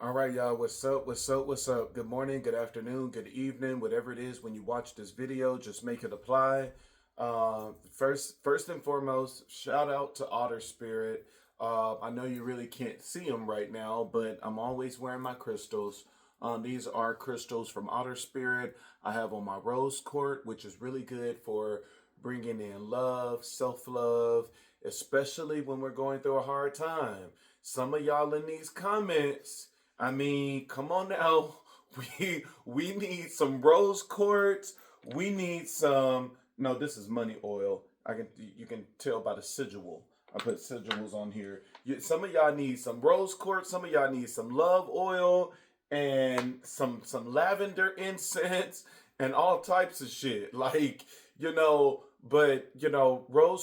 All right, y'all. What's up? What's up? What's up? Good morning, good afternoon, good evening, whatever it is when you watch this video. Just make it apply. First and foremost, shout out to Otter Spirit. I know you really can't see them right now, but I'm always wearing my crystals. These are crystals from Otter Spirit. I have on my rose quartz, which is really good for bringing in love, self love, especially when we're going through a hard time. Some of y'all in these comments, I mean, come on now. We need some rose quartz. We need some. No, this is money oil. You can tell by the sigil. I put sigils on here. Some of y'all need some rose quartz. Some of y'all need some love oil and some lavender incense and all types of shit. Rose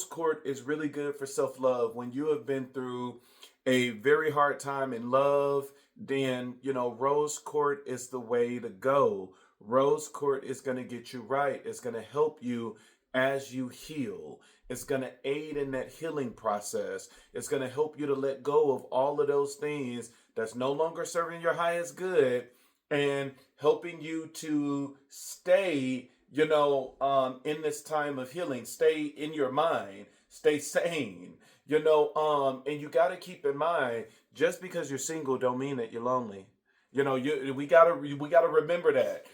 quartz is really good for self love when you have been through a very hard time in love. Then rose quartz is the way to go. Rose quartz is going to get you right. It's going to help you as you heal. It's going to aid in that healing process. It's going to help you to let go of all of those things that's no longer serving your highest good and helping you to stay, in this time of healing. Stay in your mind. Stay sane. And you got to keep in mind, just because you're single don't mean that you're lonely. We gotta remember that.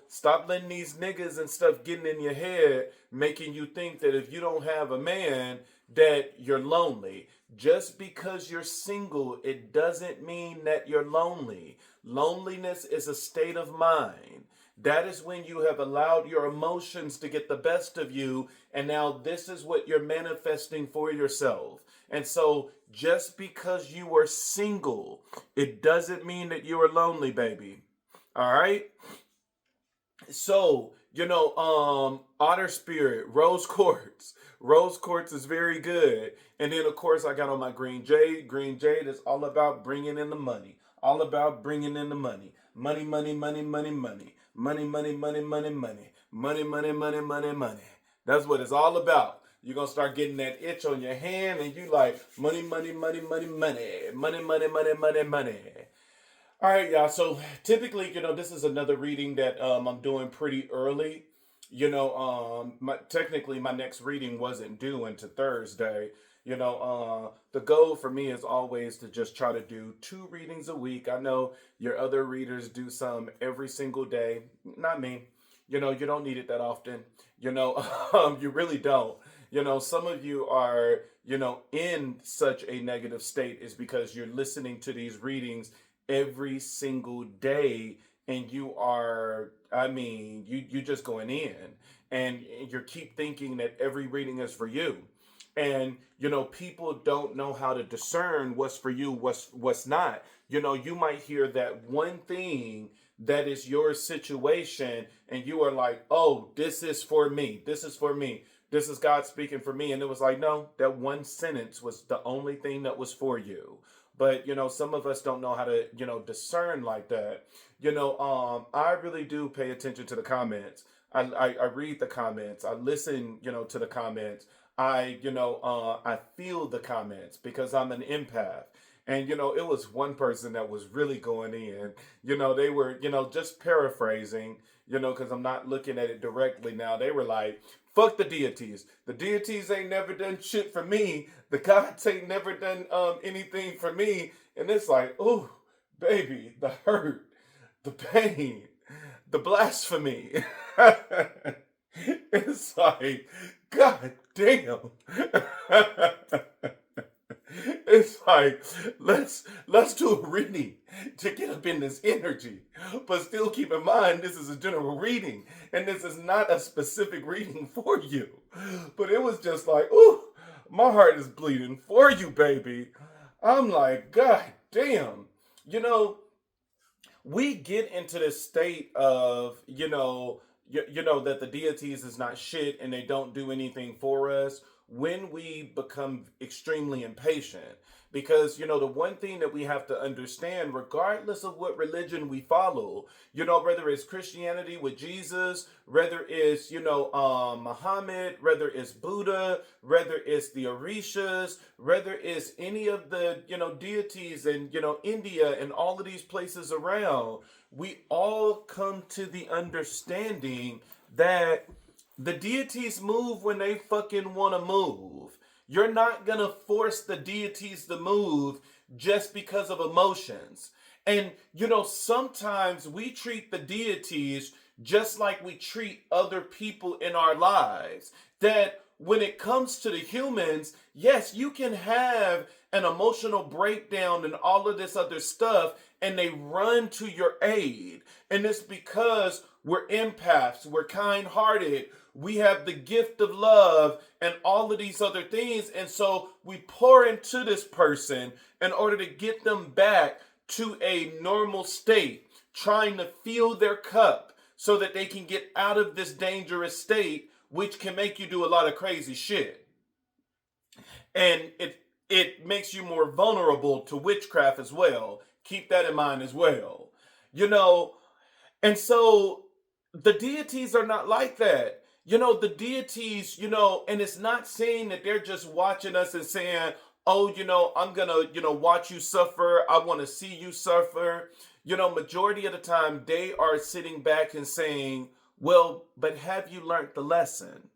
Stop letting these niggas and stuff getting in your head, making you think that if you don't have a man, that you're lonely. Just because you're single, it doesn't mean that you're lonely. Loneliness is a state of mind. That is when you have allowed your emotions to get the best of you, and now this is what you're manifesting for yourself. And so, just because you are single, it doesn't mean that you are lonely, baby. All right? So, Otter Spirit, Rose Quartz. Rose Quartz is very good. And then, of course, I got on my Green Jade. Green Jade is all about bringing in the money. All about bringing in the money. Money, money, money, money, money. Money, money, money, money, money. Money, money, money, money, money. That's what it's all about. You're going to start getting that itch on your hand and you like money, money, money, money, money. Money, money, money, money, money. All right, y'all. So typically, this is another reading that I'm doing pretty early. Technically, my next reading wasn't due until Thursday. The goal for me is always to just try to do 2 readings a week. I know your other readers do some every single day. Not me. You don't need it that often. You really don't. Some of you are, in such a negative state is because you're listening to these readings every single day and you are, you just going in and you keep thinking that every reading is for you. And people don't know how to discern what's for you, what's not. You might hear that one thing that is your situation and you are like, oh, this is for me, this is for me, this is God speaking for me. And it was like, no, that one sentence was the only thing that was for you. But some of us don't know how to discern like that. I really do pay attention to the comments. I read the comments. I listen to the comments. I feel the comments because I'm an empath. And it was one person that was really going in. They were just paraphrasing. Because I'm not looking at it directly now. They were like, fuck the deities. The deities ain't never done shit for me. The gods ain't never done anything for me. And it's like, oh, baby, the hurt, the pain, the blasphemy. It's like, God damn. It's like, let's do a reading to get up in this energy. But still keep in mind this is a general reading and this is not a specific reading for you. But it was just like, ooh, my heart is bleeding for you, baby. I'm like, God damn. We get into this state of, that the deities is not shit and they don't do anything for us when we become extremely impatient. Because, the one thing that we have to understand, regardless of what religion we follow, whether it's Christianity with Jesus, whether it's, Muhammad, whether it's Buddha, whether it's the Orishas, whether it's any of the, deities and, India and all of these places around, we all come to the understanding that the deities move when they fucking want to move. You're not going to force the deities to move just because of emotions. And, sometimes we treat the deities just like we treat other people in our lives. That when it comes to the humans, yes, you can have an emotional breakdown and all of this other stuff, and they run to your aid. And it's because we're empaths, we're kind-hearted, we have the gift of love and all of these other things. And so we pour into this person in order to get them back to a normal state, trying to fill their cup so that they can get out of this dangerous state, which can make you do a lot of crazy shit. And it makes you more vulnerable to witchcraft as well. Keep that in mind as well. And so the deities are not like that. The deities, and it's not saying that they're just watching us and saying, oh, I'm going to, watch you suffer. I want to see you suffer. Majority of the time they are sitting back and saying, well, but have you learned the lesson?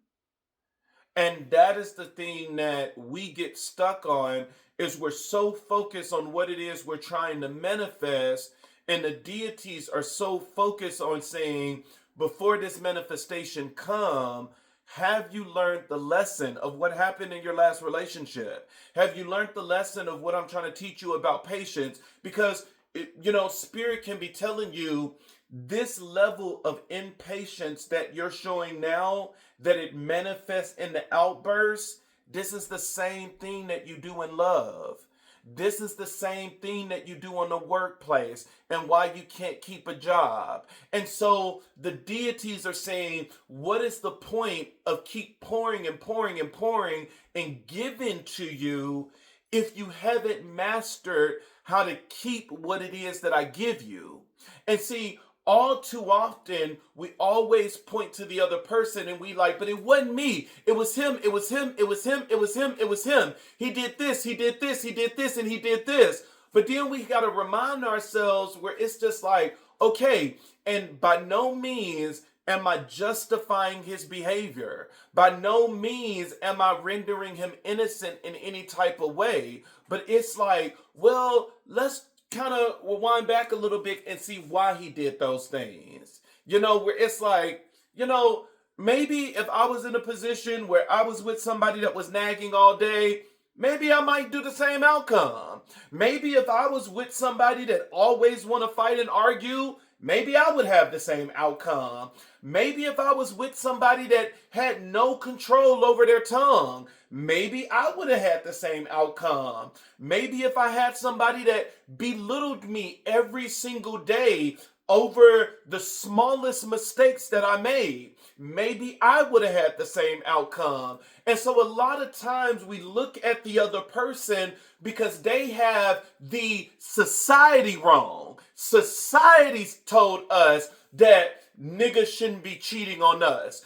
And that is the thing that we get stuck on, is we're so focused on what it is we're trying to manifest. And the deities are so focused on saying, before this manifestation come, have you learned the lesson of what happened in your last relationship? Have you learned the lesson of what I'm trying to teach you about patience? Because, spirit can be telling you this level of impatience that you're showing now, that it manifests in the outbursts. This is the same thing that you do in love. This is the same thing that you do in the workplace and why you can't keep a job. And so the deities are saying, what is the point of keep pouring and pouring and pouring and giving to you if you haven't mastered how to keep what it is that I give you? And see, all too often, we always point to the other person and we like, but it wasn't me. It was him. It was him. It was him. It was him. It was him. He did this. He did this. He did this. And he did this. But then we got to remind ourselves where it's just like, okay, and by no means am I justifying his behavior. By no means am I rendering him innocent in any type of way. But it's like, well, let's kind of rewind back a little bit and see why he did those things. Where it's like, maybe if I was in a position where I was with somebody that was nagging all day, maybe I might do the same outcome. Maybe if I was with somebody that always want to fight and argue, maybe I would have the same outcome. Maybe if I was with somebody that had no control over their tongue, maybe I would have had the same outcome. Maybe if I had somebody that belittled me every single day over the smallest mistakes that I made, maybe I would have had the same outcome. And so a lot of times we look at the other person because they have the society wrong. Society's told us that niggas shouldn't be cheating on us,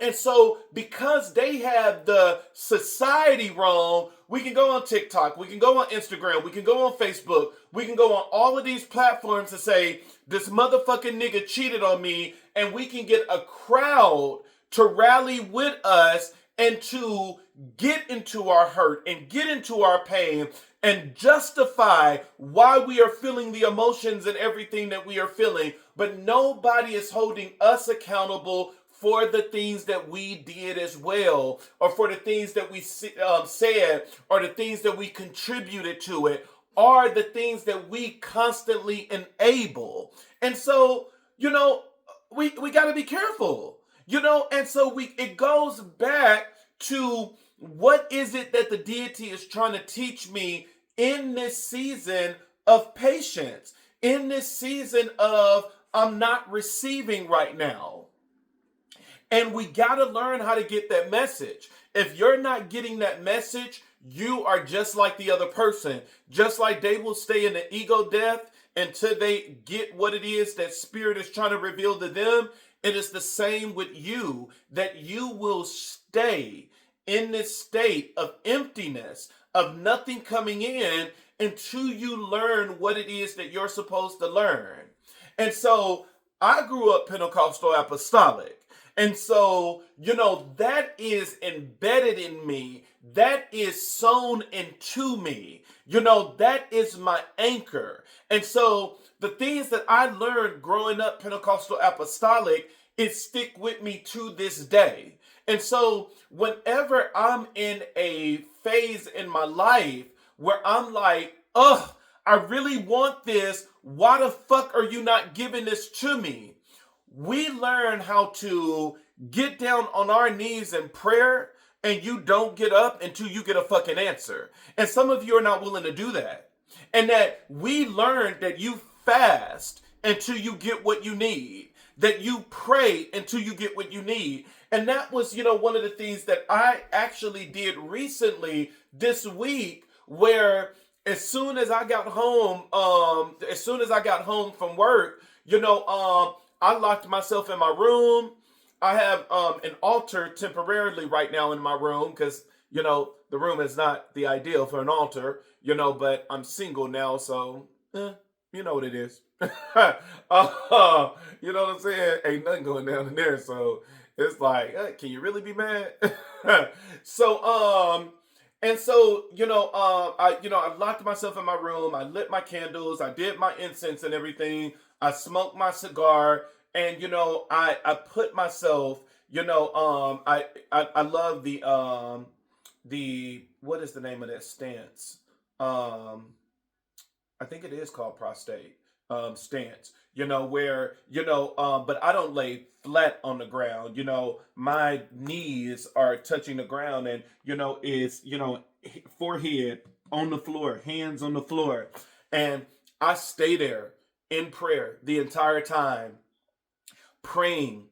and so because they have the society wrong, we can go on TikTok, we can go on Instagram, we can go on Facebook, we can go on all of these platforms and say, this motherfucking nigga cheated on me, and we can get a crowd to rally with us and to get into our hurt and get into our pain and justify why we are feeling the emotions and everything that we are feeling. But nobody is holding us accountable for the things that we did as well, or for the things that we said, or the things that we contributed to it, or the things that we constantly enable. And so, we got to be careful, and so it goes back to, what is it that the deity is trying to teach me in this season of patience, in this season of I'm not receiving right now? And we got to learn how to get that message. If you're not getting that message, you are just like the other person. Just like they will stay in the ego death until they get what it is that spirit is trying to reveal to them. It is the same with you, that you will stay in this state of emptiness, of nothing coming in until you learn what it is that you're supposed to learn. And so I grew up Pentecostal apostolic. And so, that is embedded in me. That is sewn into me. That is my anchor. And so the things that I learned growing up Pentecostal apostolic, it stick with me to this day. And so whenever I'm in a phase in my life where I'm like, ugh, I really want this. Why the fuck are you not giving this to me? We learn how to get down on our knees in prayer, and you don't get up until you get a fucking answer. And some of you are not willing to do that. And that we learned that you fast until you get what you need, that you pray until you get what you need. And that was, one of the things that I actually did recently this week, where as soon as I got home from work, I locked myself in my room. I have an altar temporarily right now in my room because, the room is not the ideal for an altar, but I'm single now, so, you know what it is. You know what I'm saying? Ain't nothing going down in there, so it's like, can you really be mad? So, I locked myself in my room. I lit my candles. I did my incense and everything. I smoked my cigar, and I put myself. I love the what is the name of that stance? I think it is called prostate stance. Where but I don't lay flat on the ground. My knees are touching the ground, and is forehead on the floor, hands on the floor, and I stay there in prayer the entire time, praying,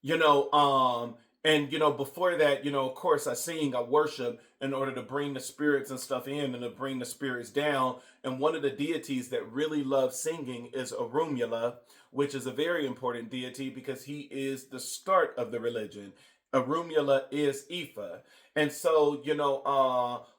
and before that, of course I sing, I worship in order to bring the spirits and stuff in and to bring the spirits down. And one of the deities that really loves singing is Arumula, which is a very important deity because he is the start of the religion. Arumula is Ifa. And so,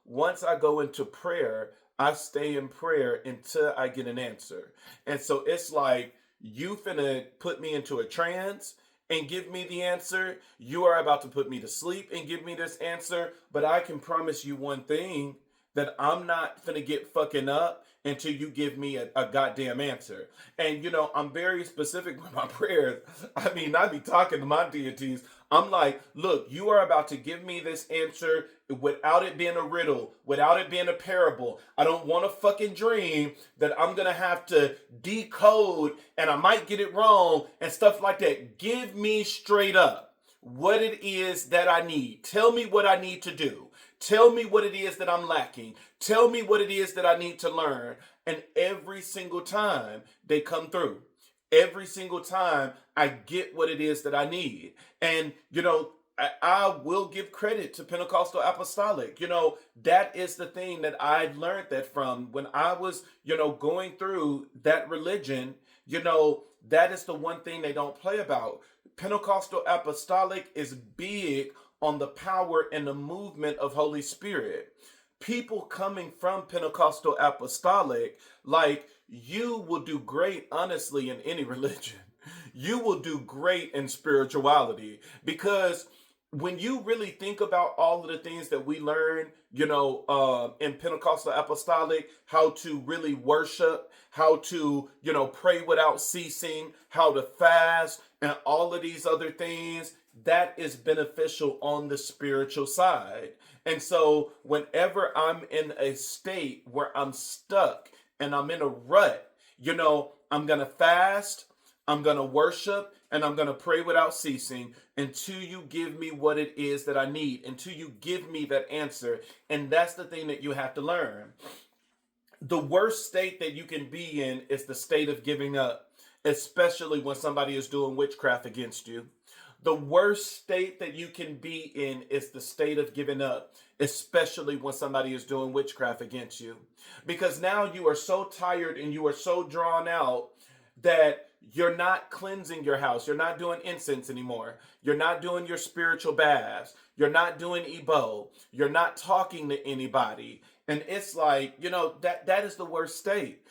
once I go into prayer, I stay in prayer until I get an answer. And so it's like, you finna put me into a trance and give me the answer. You are about to put me to sleep and give me this answer. But I can promise you one thing, that I'm not finna get fucking up until you give me a goddamn answer. And, I'm very specific with my prayers. I mean, I be talking to my deities. I'm like, look, you are about to give me this answer without it being a riddle, without it being a parable. I don't want a fucking dream that I'm going to have to decode and I might get it wrong and stuff like that. Give me straight up what it is that I need. Tell me what I need to do. Tell me what it is that I'm lacking. Tell me what it is that I need to learn. And every single time they come through. Every single time I get what it is that I need. And, I will give credit to Pentecostal Apostolic. That is the thing that I learned that from when I was, going through that religion. That is the one thing they don't play about. Pentecostal Apostolic is big on the power and the movement of Holy Spirit. People coming from Pentecostal Apostolic, like, you will do great, honestly, in any religion. You will do great in spirituality, because when you really think about all of the things that we learn, in Pentecostal Apostolic, how to really worship, how to, pray without ceasing, how to fast, and all of these other things, that is beneficial on the spiritual side. And so whenever I'm in a state where I'm stuck and I'm in a rut, I'm going to fast, I'm going to worship, and I'm going to pray without ceasing until you give me what it is that I need, until you give me that answer. And that's the thing that you have to learn. The worst state that you can be in is the state of giving up, especially when somebody is doing witchcraft against you. The worst state that you can be in is the state of giving up, especially when somebody is doing witchcraft against you. Because now you are so tired and you are so drawn out that you're not cleansing your house. You're not doing incense anymore. You're not doing your spiritual baths. You're not doing Ebo. You're not talking to anybody. And it's like, that is the worst state.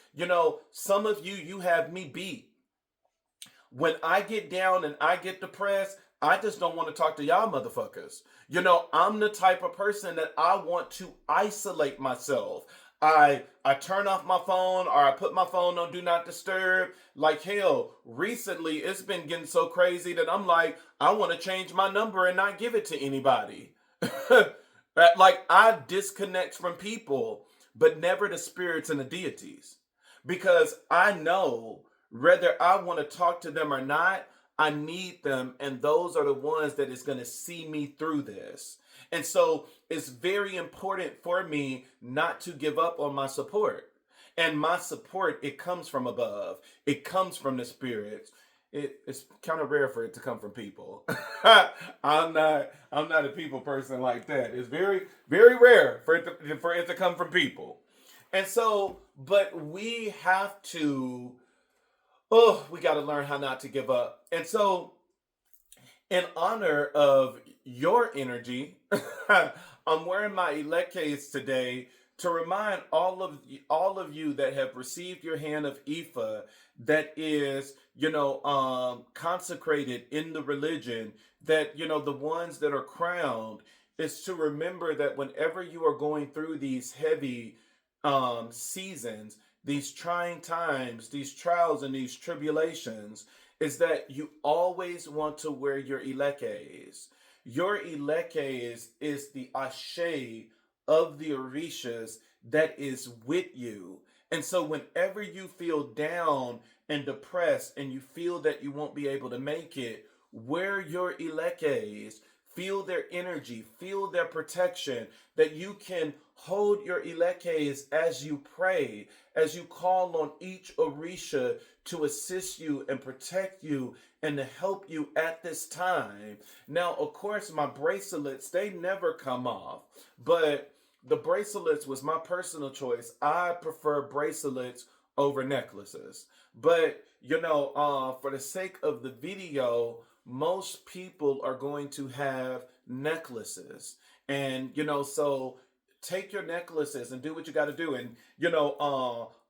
Some of you have me beat. When I get down and I get depressed, I just don't want to talk to y'all motherfuckers. I'm the type of person that I want to isolate myself. I turn off my phone, or I put my phone on do not disturb. Like hell, recently it's been getting so crazy that I'm like, I want to change my number and not give it to anybody. Like I disconnect from people, but never the spirits and the deities. Because I know whether I want to talk to them or not, I need them, and those are the ones that is going to see me through this. And so it's very important for me not to give up on my support. And my support, it comes from above. It comes from the spirits. It's kind of rare for it to come from people. I'm not a people person like that. It's very, very rare for it to come from people. And so, but we have to, we got to learn how not to give up. And so, in honor of your energy, I'm wearing my elect case today to remind all of you that have received your hand of Ifa, that is, consecrated in the religion, that the ones that are crowned, is to remember that whenever you are going through these heavy seasons, these trying times, these trials and these tribulations, is that you always want to wear your elekes. Your elekes is the ashe of the orishas that is with you. And so whenever you feel down and depressed and you feel that you won't be able to make it, wear your elekes. Feel their energy, feel their protection, that you can hold your elekes as you pray, as you call on each orisha to assist you and protect you and to help you at this time. Now, of course, my bracelets, they never come off, but the bracelets was my personal choice. I prefer bracelets over necklaces. But, for the sake of the video, most people are going to have necklaces. And, so take your necklaces and do what you got to do. And,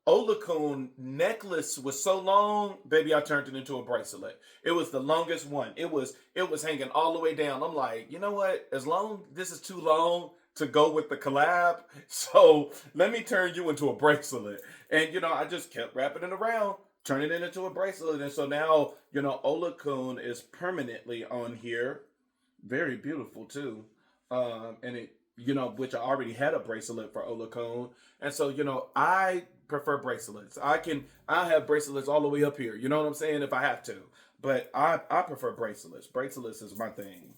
Olakun necklace was so long, baby, I turned it into a bracelet. It was the longest one. It was hanging all the way down. I'm like, you know what? As long this is too long to go with the collab, so let me turn you into a bracelet. And I just kept wrapping it around, turning it into a bracelet. And so now, Olakun is permanently on here. Very beautiful too. And it, which I already had a bracelet for Olakun. And so, I prefer bracelets. I have bracelets all the way up here. You know what I'm saying? If I have to. But I prefer bracelets. Bracelets is my thing.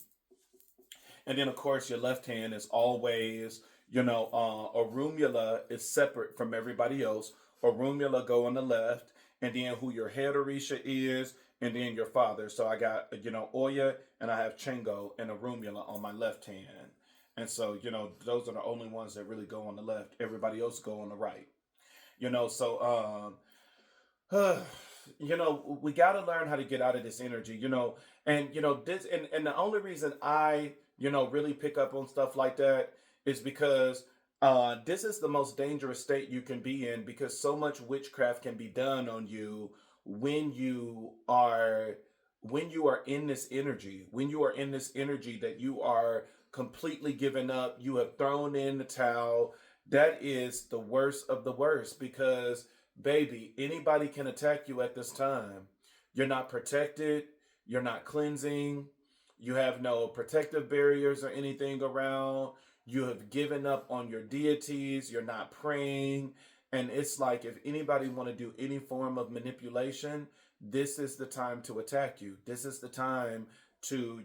And then, of course, your left hand is always, Orumula is separate from everybody else. Orumula go on the left, and then who your head Orisha is, and then your father. So I got, Oya, and I have Chengo and Orumula on my left hand. And so, those are the only ones that really go on the left. Everybody else go on the right. So, we got to learn how to get out of this energy, and, this, and the only reason I, really pick up on stuff like that is because this is the most dangerous state you can be in, because so much witchcraft can be done on you when you are in this energy, that you are completely given up, you have thrown in the towel. That is the worst of the worst, because baby, anybody can attack you at this time. You're not protected, you're not cleansing, you have no protective barriers or anything around. You have given up on your deities, you're not praying. And it's like, if anybody want to do any form of manipulation, this is the time to attack you. This is the time to,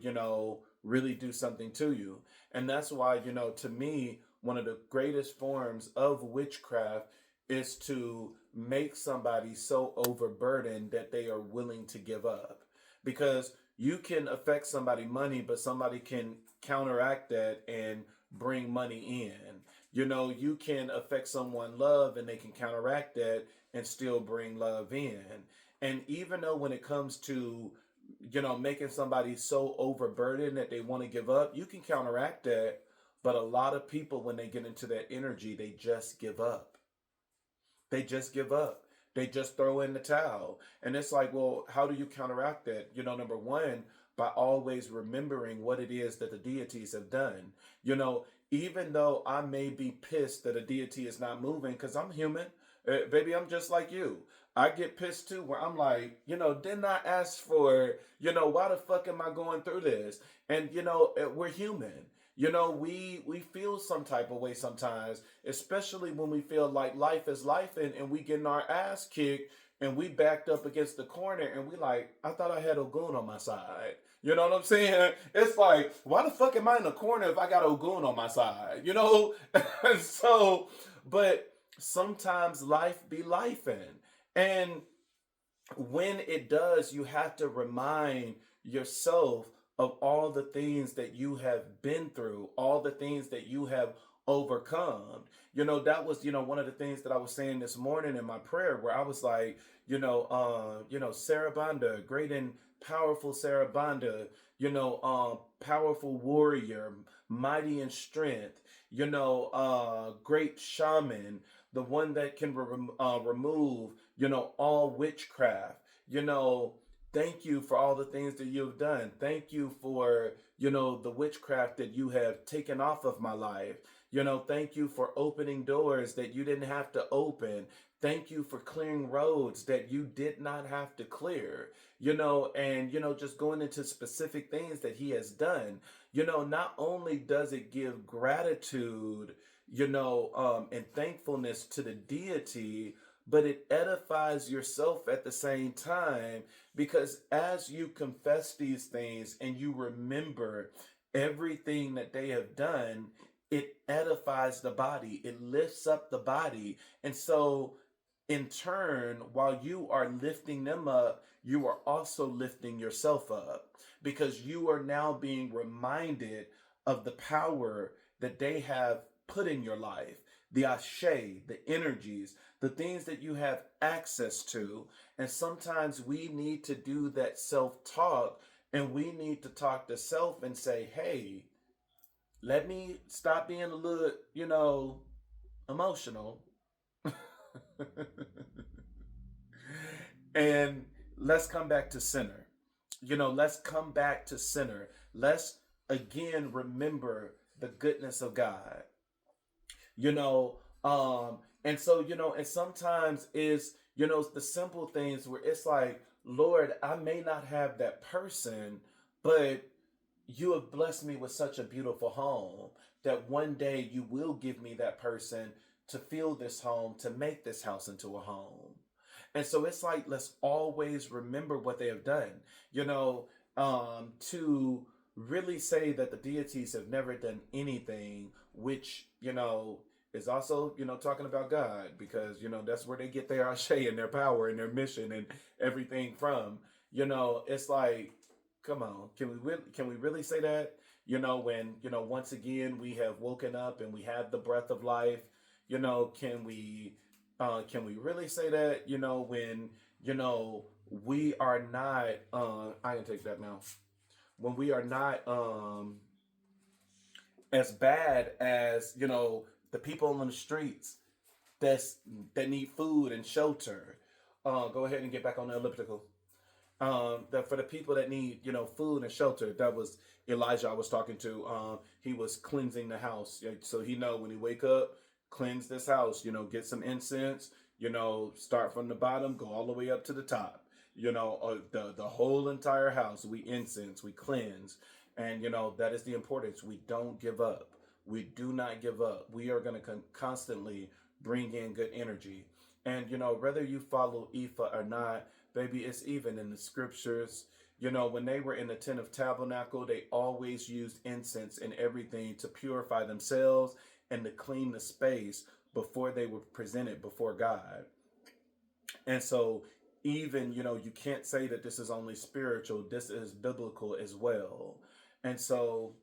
really do something to you. And that's why, to me, one of the greatest forms of witchcraft is to make somebody so overburdened that they are willing to give up. Because You can affect somebody money, but somebody can counteract that and bring money in. You can affect someone love and they can counteract that and still bring love in. And even though when it comes to making somebody so overburdened that they want to give up, you can counteract that. But a lot of people, when they get into that energy, they just give up. They just give up. They just throw in the towel. And it's like, well, how do you counteract that? Number one, by always remembering what it is that the deities have done. Even though I may be pissed that a deity is not moving, because I'm human, baby, I'm just like you. I get pissed too, where I'm like, didn't I ask for, why the fuck am I going through this? And, we're human. We feel some type of way sometimes, especially when we feel like life is life and we getting our ass kicked and we backed up against the corner and we like, I thought I had Ogun on my side. You know what I'm saying? It's like, why the fuck am I in the corner if I got Ogun on my side? So, but sometimes life be lifing. And when it does, you have to remind yourself of all the things that you have been through, all the things that you have overcome. That was, one of the things that I was saying this morning in my prayer, where I was like, Sarabanda, great and powerful Sarabanda, powerful warrior, mighty in strength, great shaman, the one that can remove, all witchcraft, thank you for all the things that you've done. Thank you for, the witchcraft that you have taken off of my life. Thank you for opening doors that you didn't have to open. Thank you for clearing roads that you did not have to clear. And, just going into specific things that he has done. Not only does it give gratitude, and thankfulness to the deity, but it edifies yourself at the same time, because as you confess these things and you remember everything that they have done, it edifies the body, it lifts up the body. And so, in turn, while you are lifting them up, you are also lifting yourself up, because you are now being reminded of the power that they have put in your life, the ashe, the energies, the things that you have access to. And sometimes we need to do that self talk, and we need to talk to self and say, hey, let me stop being a little, emotional. And let's come back to center. Let's come back to center. Let's again remember the goodness of God. you know and so and sometimes it's the simple things where it's like, Lord, I may not have that person, but you have blessed me with such a beautiful home that one day you will give me that person to fill this home, to make this house into a home. And so it's like, let's always remember what they have done, to really say that the deities have never done anything, which, is also, talking about God, because, that's where they get their ashe and their power and their mission and everything from. It's like, come on, can we really say that? When, once again we have woken up and we have the breath of life, can we really say that, when, we are not I can take that now. When we are not as bad as, the people on the streets that's that need food and shelter. Go ahead and get back on the elliptical. That for the people that need, food and shelter. That was Elijah I was talking to. He was cleansing the house, so he know when he wake up, cleanse this house. Get some incense. Start from the bottom, go all the way up to the top. The whole entire house. We incense, we cleanse, and that is the importance. We don't give up. We do not give up. We are going to constantly bring in good energy, and whether you follow Ifa or not, baby, it's even in the scriptures. When they were in the tent of tabernacle, they always used incense and everything to purify themselves and to clean the space before they were presented before God. And so even, you can't say that this is only spiritual, this is biblical as well. And so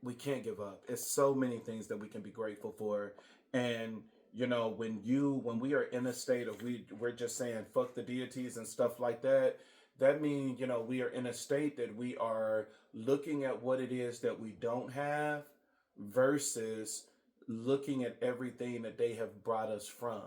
we can't give up. It's so many things that we can be grateful for. And when we are in a state of we're just saying fuck the deities and stuff like that, that means, we are in a state that we are looking at what it is that we don't have versus looking at everything that they have brought us from.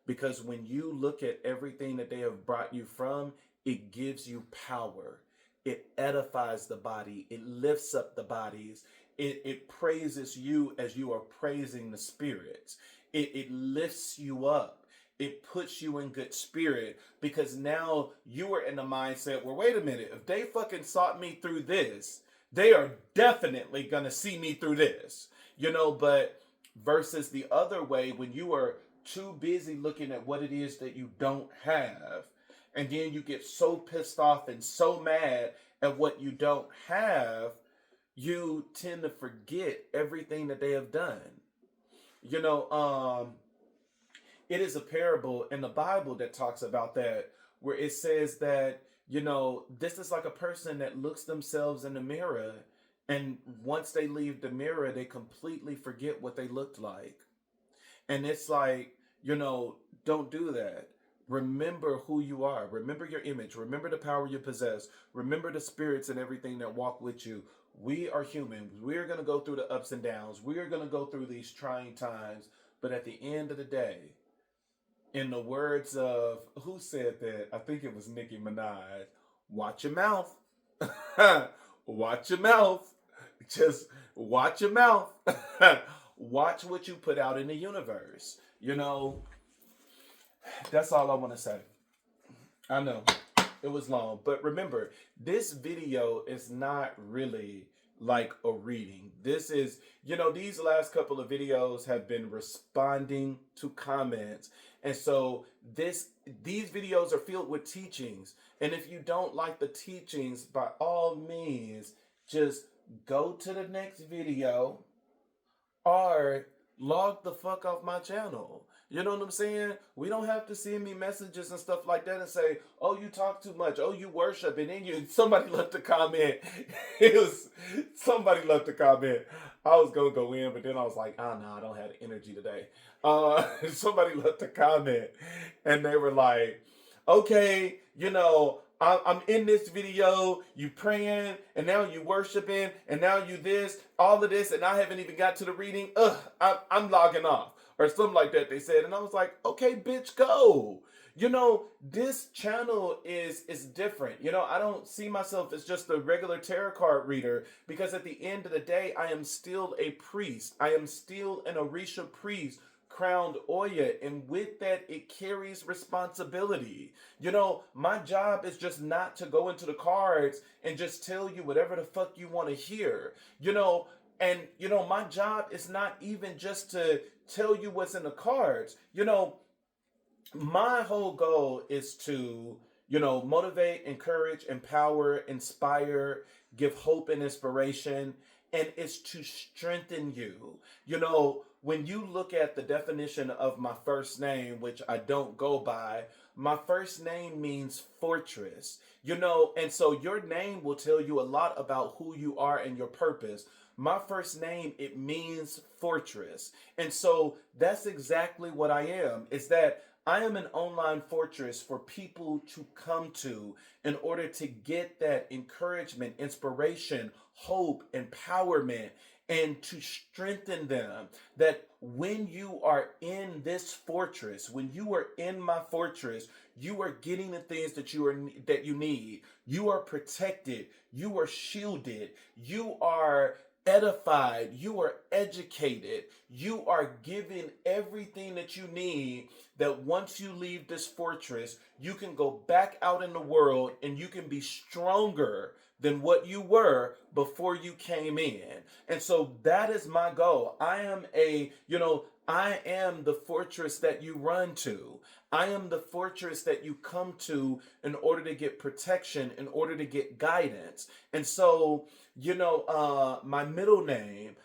Because when you look at everything that they have brought you from, it gives you power. It edifies the body. It lifts up the bodies. It praises you as you are praising the spirits. It lifts you up. It puts you in good spirit because now you are in the mindset where, wait a minute, if they fucking sought me through this, they are definitely going to see me through this, but versus the other way, when you are too busy looking at what it is that you don't have, and then you get so pissed off and so mad at what you don't have, you tend to forget everything that they have done. It is a parable in the Bible that talks about that, where it says that, this is like a person that looks themselves in the mirror, and once they leave the mirror, they completely forget what they looked like. And it's like, don't do that. Remember who you are. Remember your image. Remember the power you possess. Remember the spirits and everything that walk with you. We are human. We're going to go through the ups and downs. We are going to go through these trying times. But at the end of the day, in the words of, who said that? I think it was Nicki Minaj. Watch your mouth. Watch your mouth. Just watch your mouth. Watch what you put out in the universe. That's all I want to say. I know it was long, but remember, this video is not really like a reading. This is, these last couple of videos have been responding to comments. And so these videos are filled with teachings. And if you don't like the teachings, by all means, just go to the next video or log the fuck off my channel. You know what I'm saying? We don't have to send me messages and stuff like that and say, oh, you talk too much. Oh, you worship. And then somebody left a comment. Somebody left a comment. I was going to go in, but then I was like, oh, no, I don't have the energy today. Somebody left a comment and they were like, okay, I'm in this video, you praying, and now you worshiping, and now you this, all of this, and I haven't even got to the reading. I'm logging off. Or something like that, they said. And I was like, okay, bitch, go. This channel is different. I don't see myself as just a regular tarot card reader, because at the end of the day, I am still a priest. I am still an Orisha priest, crowned Oya, and with that, it carries responsibility. My job is just not to go into the cards and just tell you whatever the fuck you want to hear. And, my job is not even just to tell you what's in the cards. My whole goal is to, motivate, encourage, empower, inspire, give hope and inspiration, and it's to strengthen you. When you look at the definition of my first name, which I don't go by, my first name means fortress, and so your name will tell you a lot about who you are and your purpose. My first name, it means fortress. And so that's exactly what I am, is that I am an online fortress for people to come to in order to get that encouragement, inspiration, hope, empowerment, and to strengthen them. That when you are in this fortress, when you are in my fortress, you are getting the things that you need. You are protected. You are shielded. You are edified, you are educated, you are given everything that you need, that once you leave this fortress, you can go back out in the world and you can be stronger than what you were before you came in. And so that is my goal. I am the fortress that you run to. I am the fortress that you come to in order to get protection, in order to get guidance. And so, my middle name,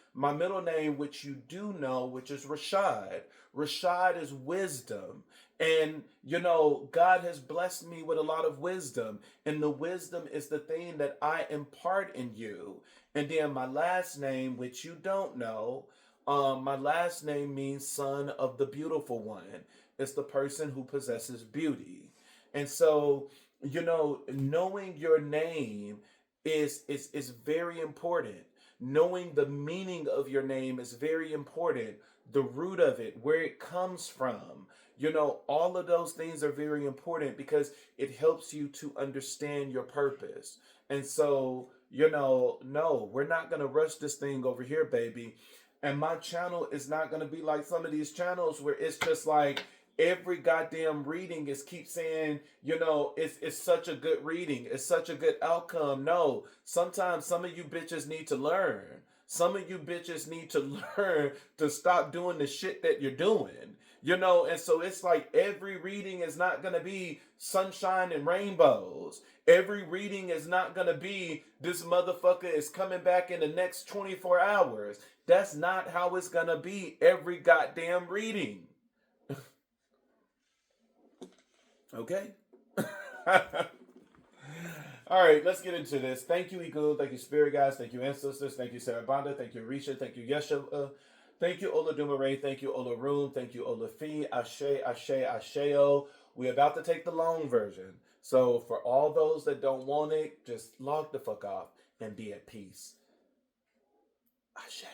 which you do know, which is Rashad. Rashad is wisdom. And, God has blessed me with a lot of wisdom. And the wisdom is the thing that I impart in you. And then my last name, which you don't know, my last name means son of the beautiful one. It's the person who possesses beauty. And so, knowing your name is very important. Knowing the meaning of your name is very important. The root of it, where it comes from, all of those things are very important because it helps you to understand your purpose. And so, no, we're not going to rush this thing over here, baby. And my channel is not going to be like some of these channels where it's just like every goddamn reading is keep saying, it's such a good reading. It's such a good outcome. No, sometimes some of you bitches need to learn. Some of you bitches need to learn to stop doing the shit that you're doing. And so it's like every reading is not going to be sunshine and rainbows. Every reading is not going to be this motherfucker is coming back in the next 24 hours. That's not how it's going to be every goddamn reading. Okay? All right, let's get into this. Thank you, Eagle. Thank you, Spirit Guys. Thank you, Ancestors. Thank you, Sarah Banda. Thank you, Risha. Thank you, Yesha. Thank you, Ola Dumaray. Thank you, Ola Room. Thank you, Ola Fee. Ashe, Ashe, Asheo. We're about to take the long version. So for all those that don't want it, just log the fuck off and be at peace. Ashe.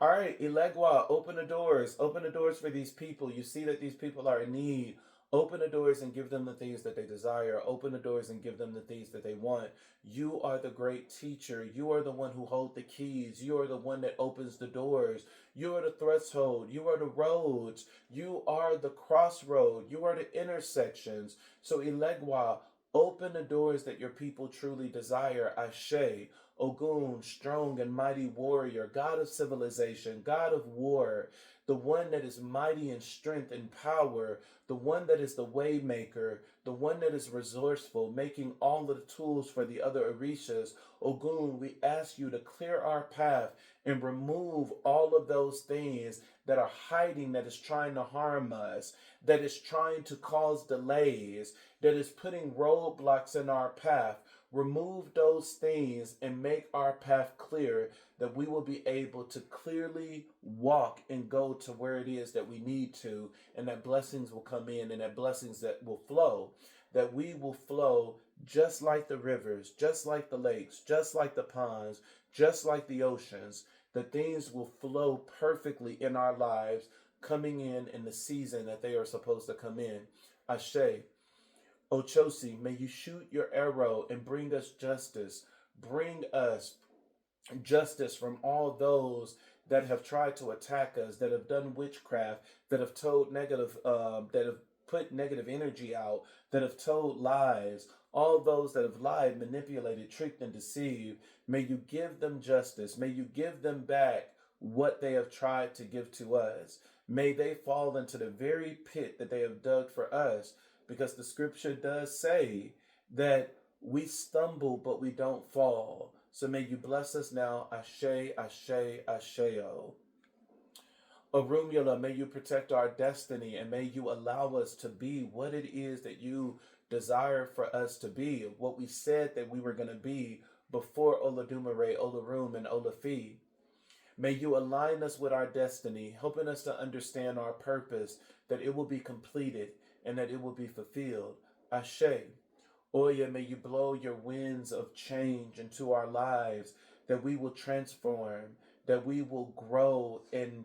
All right, Elegua, open the doors. Open the doors for these people. You see that these people are in need. Open the doors and give them the things that they desire. Open the doors and give them the things that they want. You are the great teacher. You are the one who holds the keys. You are the one that opens the doors. You are the threshold. You are the roads. You are the crossroad. You are the intersections. So, Elegua, open the doors that your people truly desire. Ashe. Ogun, strong and mighty warrior, God of civilization, God of war, the one that is mighty in strength and power, the one that is the way maker, the one that is resourceful, making all of the tools for the other Orishas. Ogun, we ask you to clear our path and remove all of those things that are hiding, that is trying to harm us, that is trying to cause delays, that is putting roadblocks in our path. Remove those things and make our path clear, that we will be able to clearly walk and go to where it is that we need to, and that blessings will come in, and that blessings that will flow, that we will flow just like the rivers, just like the lakes, just like the ponds, just like the oceans. That things will flow perfectly in our lives, coming in the season that they are supposed to come in. Ashe. Ochosi, may you shoot your arrow and bring us justice. Bring us justice from all those that have tried to attack us, that have done witchcraft, that have told negative, that have put negative energy out, that have told lies. All those that have lied, manipulated, tricked, and deceived. May you give them justice. May you give them back what they have tried to give to us. May they fall into the very pit that they have dug for us, because the scripture does say that we stumble, but we don't fall. So may you bless us now. Ashe, Ashe, Asheo. Orumula, may you protect our destiny, and may you allow us to be what it is that you desire for us to be, what we said that we were going to be before Oladumare, Olarum, and Olafi. May you align us with our destiny, helping us to understand our purpose, that it will be completed and that it will be fulfilled. Ashe. Oya, may you blow your winds of change into our lives, that we will transform, that we will grow and,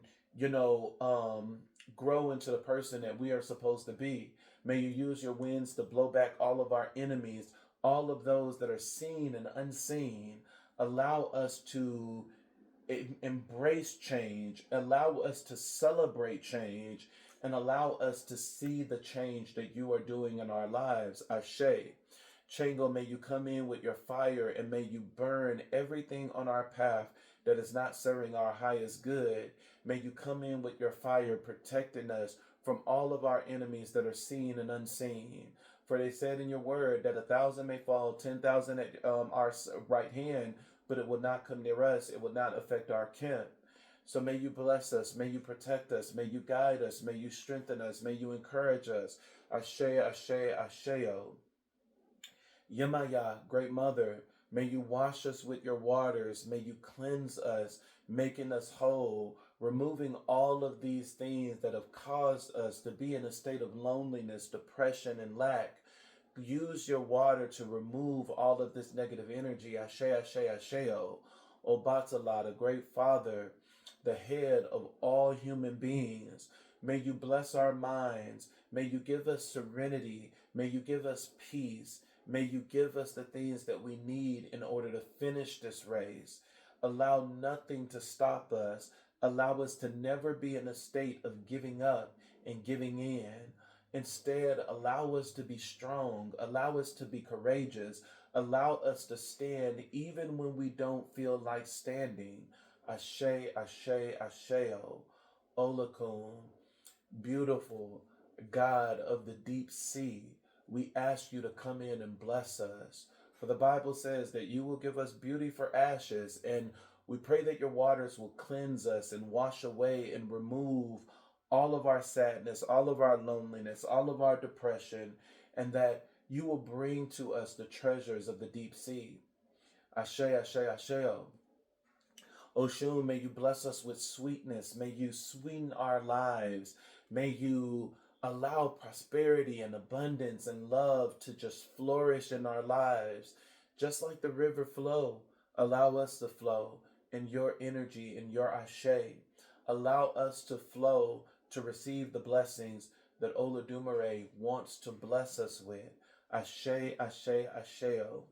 grow into the person that we are supposed to be. May you use your winds to blow back all of our enemies, all of those that are seen and unseen. Allow us to embrace change, allow us to celebrate change, and allow us to see the change that you are doing in our lives. Ashe. Chango, may you come in with your fire and may you burn everything on our path that is not serving our highest good. May you come in with your fire, protecting us from all of our enemies that are seen and unseen. For they said in your word that 1,000 may fall, 10,000 at our right hand, but it will not come near us. It will not affect our camp. So may you bless us, may you protect us, may you guide us, may you strengthen us, may you encourage us. Ashe, ashe, asheo. Yemaya, great mother, may you wash us with your waters, may you cleanse us, making us whole, removing all of these things that have caused us to be in a state of loneliness, depression, and lack. Use your water to remove all of this negative energy. Ashe, ashe, asheo. Obatala, the great father, the head of all human beings. May you bless our minds. May you give us serenity. May you give us peace. May you give us the things that we need in order to finish this race. Allow nothing to stop us. Allow us to never be in a state of giving up and giving in. Instead, allow us to be strong. Allow us to be courageous. Allow us to stand even when we don't feel like standing. Ashe, ashe, asheo. Olakun, beautiful God of the deep sea, we ask you to come in and bless us. For the Bible says that you will give us beauty for ashes, and we pray that your waters will cleanse us and wash away and remove all of our sadness, all of our loneliness, all of our depression, and that you will bring to us the treasures of the deep sea. Ashe, ashe, asheo. Oshun, may you bless us with sweetness. May you sweeten our lives. May you allow prosperity and abundance and love to just flourish in our lives. Just like the river flow, allow us to flow in your energy, in your ashe. Allow us to flow to receive the blessings that Oladumare wants to bless us with. Ashe, ashe, asheo.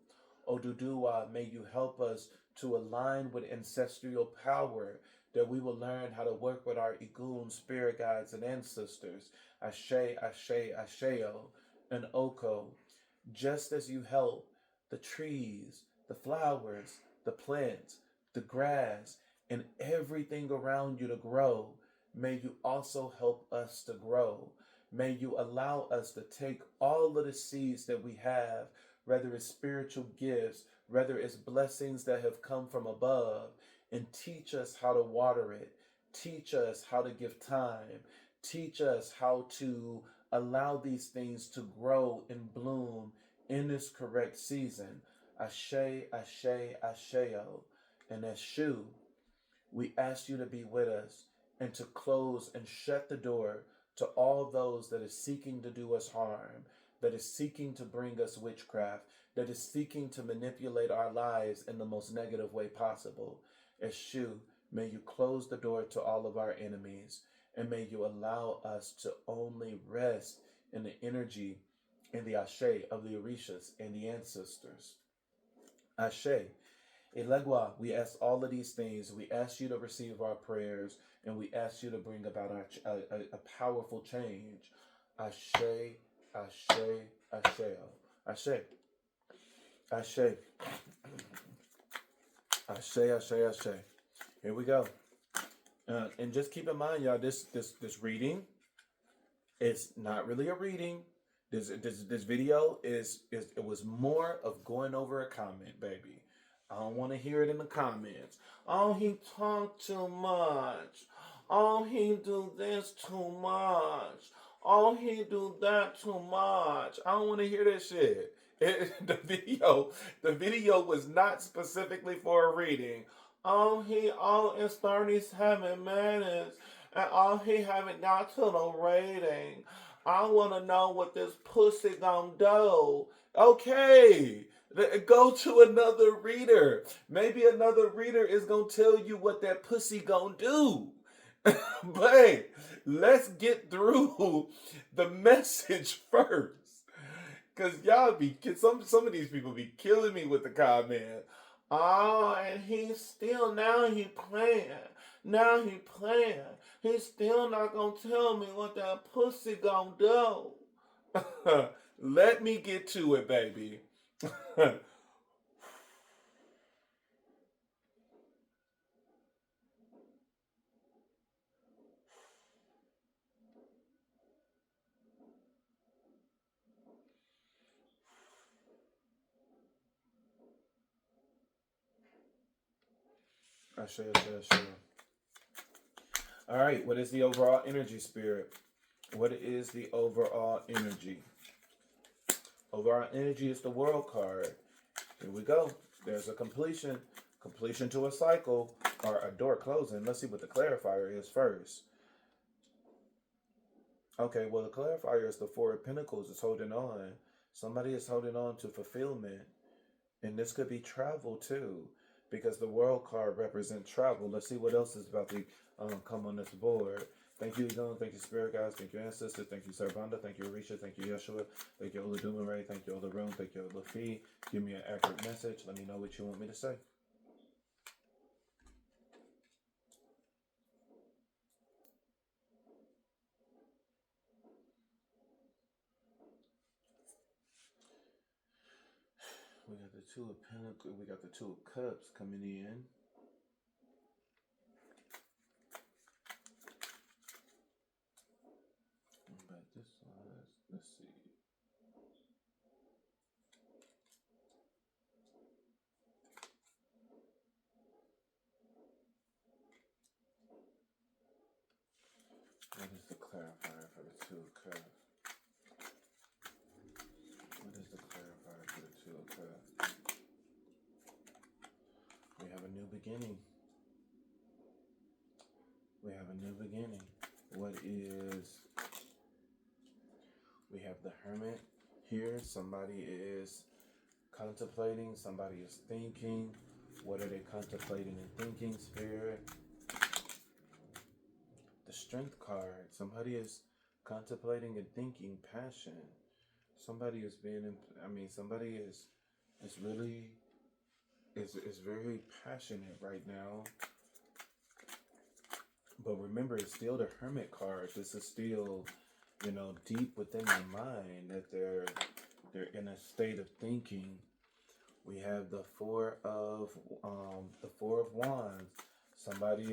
Oduduwa, may you help us to align with ancestral power, that we will learn how to work with our Igun, spirit guides, and ancestors. Ashe, ashe, asheo, and Oko. Just as you help the trees, the flowers, the plants, the grass, and everything around you to grow, may you also help us to grow. May you allow us to take all of the seeds that we have, whether it's spiritual gifts, whether it's blessings that have come from above, and teach us how to water it. Teach us how to give time. Teach us how to allow these things to grow and bloom in this correct season. Ashe, ashe, asheo. And Eshu, we ask you to be with us and to close and shut the door to all those that is seeking to do us harm, that is seeking to bring us witchcraft, that is seeking to manipulate our lives in the most negative way possible. Eshu, may you close the door to all of our enemies, and may you allow us to only rest in the energy and the ashe of the Orishas and the ancestors. Ashe. Elegua, we ask all of these things. We ask you to receive our prayers, and we ask you to bring about a powerful change. Ashe, ashe, asheo. Ashe, ashe, ashe, ashe, ashe. Here we go. And just keep in mind, y'all, this reading is not really a reading. This video is it was more of going over a comment, baby. I don't want to hear it in the comments. Oh, he talked too much. Oh, he do this too much. Oh, he do that too much. I don't want to hear that shit. The video was not specifically for a reading. Oh, he all is 37 minutes, and all he haven't got to the rating. I want to know what this pussy gonna do. Okay. Go to another reader. Maybe another reader is gonna tell you what that pussy gonna do. But let's get through the message first. Cause y'all be some of these people be killing me with the comment. Oh, and he's still now he playing. Now he playing. He's still not gonna tell me what that pussy gonna do. Let me get to it, baby. I share. All right, what is the overall energy, Spirit? What is the overall energy? Overall energy is the world card. Here we go. There's a completion. Completion to a cycle or a door closing. Let's see what the clarifier is first. Okay, well, the clarifier is the Four of Pentacles is holding on. Somebody is holding on to fulfillment. And this could be travel too, because the world card represents travel. Let's see what else is about to come on this board. Thank you, Egon. Thank you, Spirit Guys. Thank you, Ancestor. Thank you, Sarvanda. Thank you, Arisha. Thank you, Yeshua. Thank you, Oladumaray. Thank you, Olarone. Thank you, Olafi. Give me an accurate message. Let me know what you want me to say. We got the Two of Pentacles. We got the Two of Cups coming in. What about this one? Let's see. What is the clarifier for the Two of Cups? What is the clarifier for the Two of Cups? We have a new beginning. We have a new beginning. What is... We have the Hermit here. Somebody is contemplating. Somebody is thinking. What are they contemplating and thinking, Spirit? The Strength card. Somebody is contemplating and thinking. Passion. Somebody is being... somebody is really... is very passionate right now. But remember, it's still the Hermit card. This is still, deep within their mind that they're in a state of thinking. We have the Four of Wands. Somebody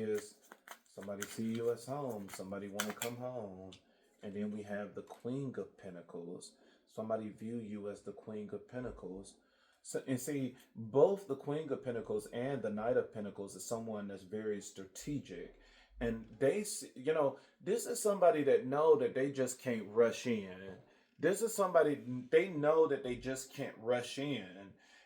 see you as home. Somebody want to come home. And then we have the Queen of Pentacles. Somebody view you as the Queen of Pentacles. So, and see, both the Queen of Pentacles and the Knight of Pentacles is someone that's very strategic. And they, this is somebody that know that they just can't rush in. This is somebody, they know that they just can't rush in.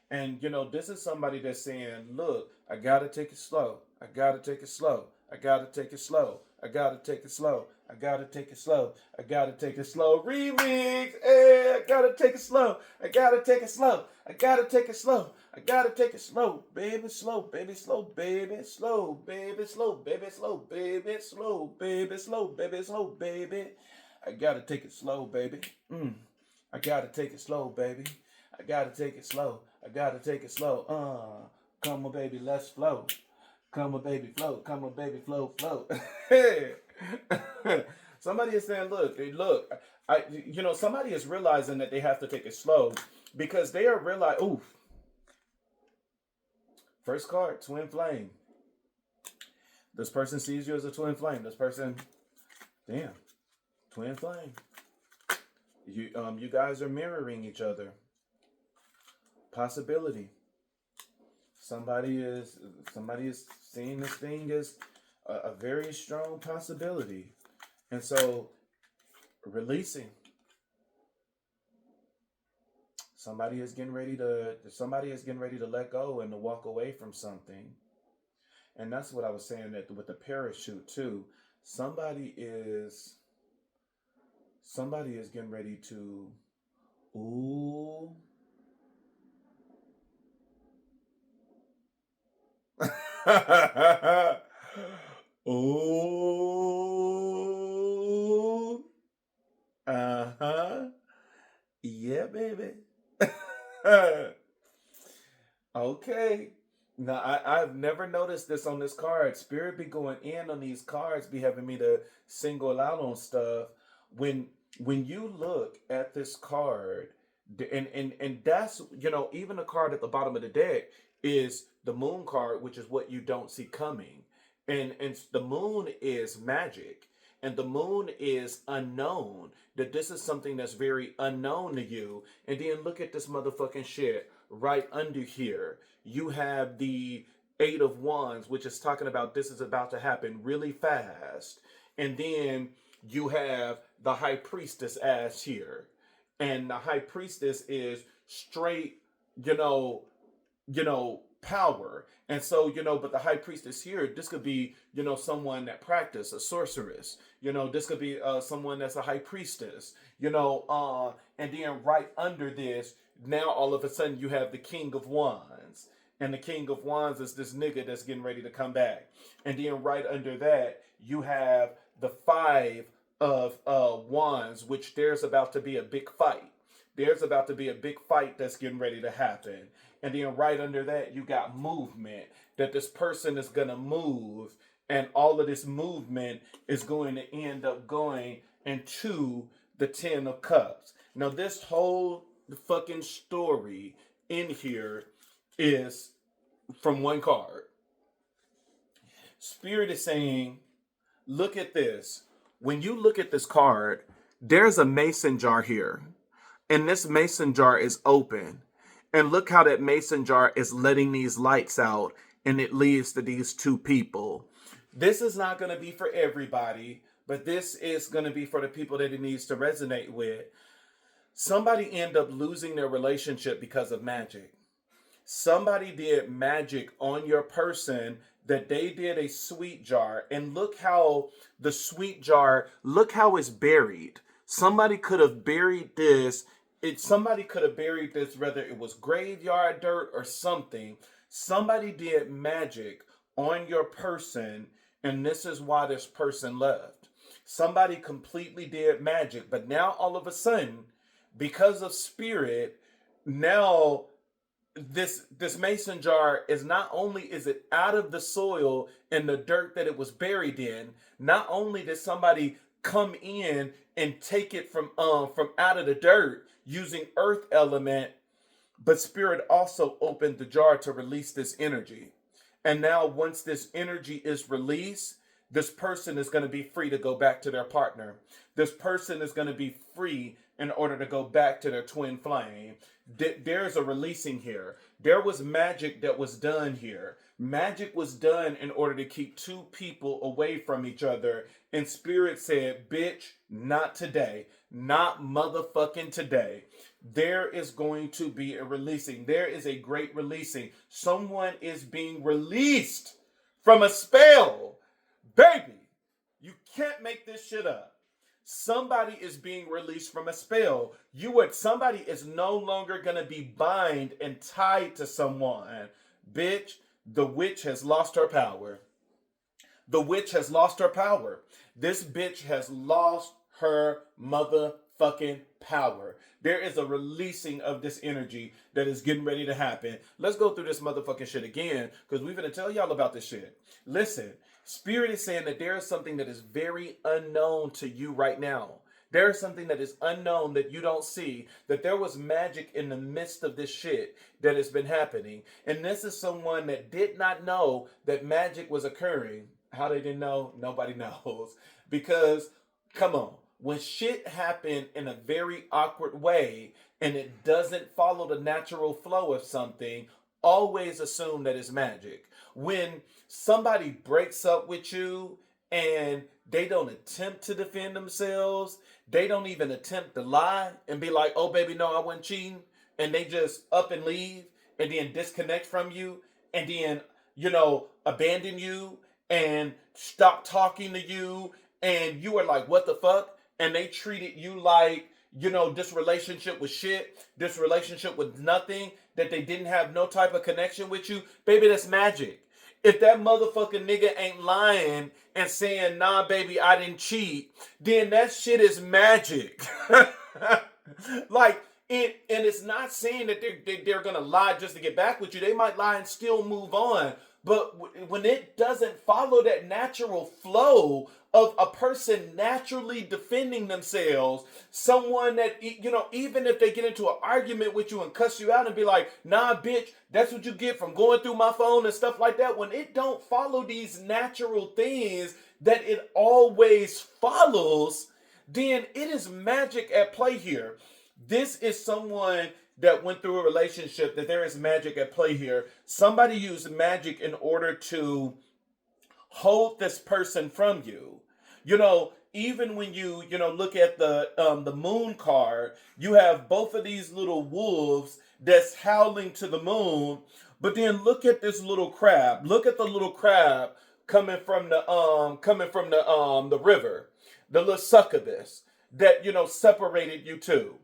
And, this is somebody that's saying, look, I got to take it slow. I got to take it slow. I got to take it slow. I got to take it slow. I got to take it slow. I got to take it slow. Remix. Hey, I got to take it slow. I got to take it slow. I got to take it slow. I got to take it slow. Baby, slow. Baby, slow. Baby, slow. Baby, slow. Baby, slow. Baby, slow. Baby, slow. Baby, slow. Baby. I got to take it slow, baby. I got to take it slow, baby. I got to take it slow. I got to take it slow. Come on, baby, let's flow. Come on, baby, float. Come on, baby, float, float. Hey. Somebody is saying, look, somebody is realizing that they have to take it slow because they are realizing, oof. First card, twin flame. This person sees you as a twin flame. This person, damn, twin flame. You guys are mirroring each other. Possibility. Somebody is seeing this thing as a very strong possibility. And so releasing. Somebody is getting ready to let go and to walk away from something. And that's what I was saying that with the parachute too. Somebody is getting ready to ooh. Ooh. Uh-huh. Yeah, baby. Okay. Now, I've never noticed this on this card. Spirit be going in on these cards, be having me to single out on stuff. When you look at this card, and that's, even the card at the bottom of the deck is the moon card, which is what you don't see coming. And the moon is magic. And the moon is unknown. That this is something that's very unknown to you. And then look at this motherfucking shit right under here. You have the Eight of Wands, which is talking about this is about to happen really fast. And then you have the High Priestess as here. And the High Priestess is straight, you know, power. And so, but the High Priestess here, this could be, someone that practice a sorceress. This could be someone that's a High Priestess. And then right under this, now all of a sudden you have the King of Wands. And the King of Wands is this nigga that's getting ready to come back. And then right under that, you have the Five of Wands, which there's about to be a big fight. There's about to be a big fight that's getting ready to happen. And then right under that, you got movement, that this person is going to move. And all of this movement is going to end up going into the Ten of Cups. Now, this whole fucking story in here is from one card. Spirit is saying, look at this. When you look at this card, there's a mason jar here. And this mason jar is open. And look how that mason jar is letting these lights out, and it leads to these two people. This is not going to be for everybody, but this is going to be for the people that it needs to resonate with. Somebody end up losing their relationship because of magic. Somebody did magic on your person, that they did a sweet jar. And look how the sweet jar, look how it's buried. Somebody could have buried this. Somebody could have buried this, whether it was graveyard dirt or something. Somebody did magic on your person, and this is why this person left. Somebody completely did magic, but now all of a sudden, because of spirit, now this mason jar is not only is it out of the soil and the dirt that it was buried in, not only did somebody come in and take it from out of the dirt using earth element, but spirit also opened the jar to release this energy. And now once this energy is released, this person is going to be free to go back to their partner. This person is going to be free in order to go back to their twin flame. There's a releasing here. There was magic that was done here. Magic was done in order to keep two people away from each other. And spirit said, bitch, not today. Not motherfucking today. There is going to be a releasing. There is a great releasing. Someone is being released from a spell. Baby, you can't make this shit up. Somebody is being released from a spell. Somebody is no longer going to be bind and tied to someone. Bitch, the witch has lost her power. The witch has lost her power. This bitch has lost her motherfucking power. There is a releasing of this energy that is getting ready to happen. Let's go through this motherfucking shit again, because we're going to tell y'all about this shit. Listen, spirit is saying that there is something that is very unknown to you right now. There is something that is unknown that you don't see, that there was magic in the midst of this shit that has been happening. And this is someone that did not know that magic was occurring. How they didn't know, nobody knows. Because, come on, when shit happen in a very awkward way and it doesn't follow the natural flow of something, always assume that it's magic. When somebody breaks up with you and they don't attempt to defend themselves, they don't even attempt to lie and be like, oh baby, no, I wasn't cheating, and they just up and leave and then disconnect from you and then, abandon you and stop talking to you, and you are like, what the fuck? And they treated you like, this relationship was shit, this relationship was nothing, that they didn't have no type of connection with you. Baby, that's magic. If that motherfucking nigga ain't lying and saying, nah, baby, I didn't cheat, then that shit is magic. And it's not saying that they're going to lie just to get back with you. They might lie and still move on. But when it doesn't follow that natural flow of a person naturally defending themselves, someone that, even if they get into an argument with you and cuss you out and be like, nah, bitch, that's what you get from going through my phone and stuff like that. When it don't follow these natural things that it always follows, then it is magic at play here. This is someone that went through a relationship that there is magic at play here. Somebody used magic in order to hold this person from you. Even when you look at the moon card, you have both of these little wolves that's howling to the moon. But then look at this little crab. Look at the little crab coming from the river, the little succubus that separated you two.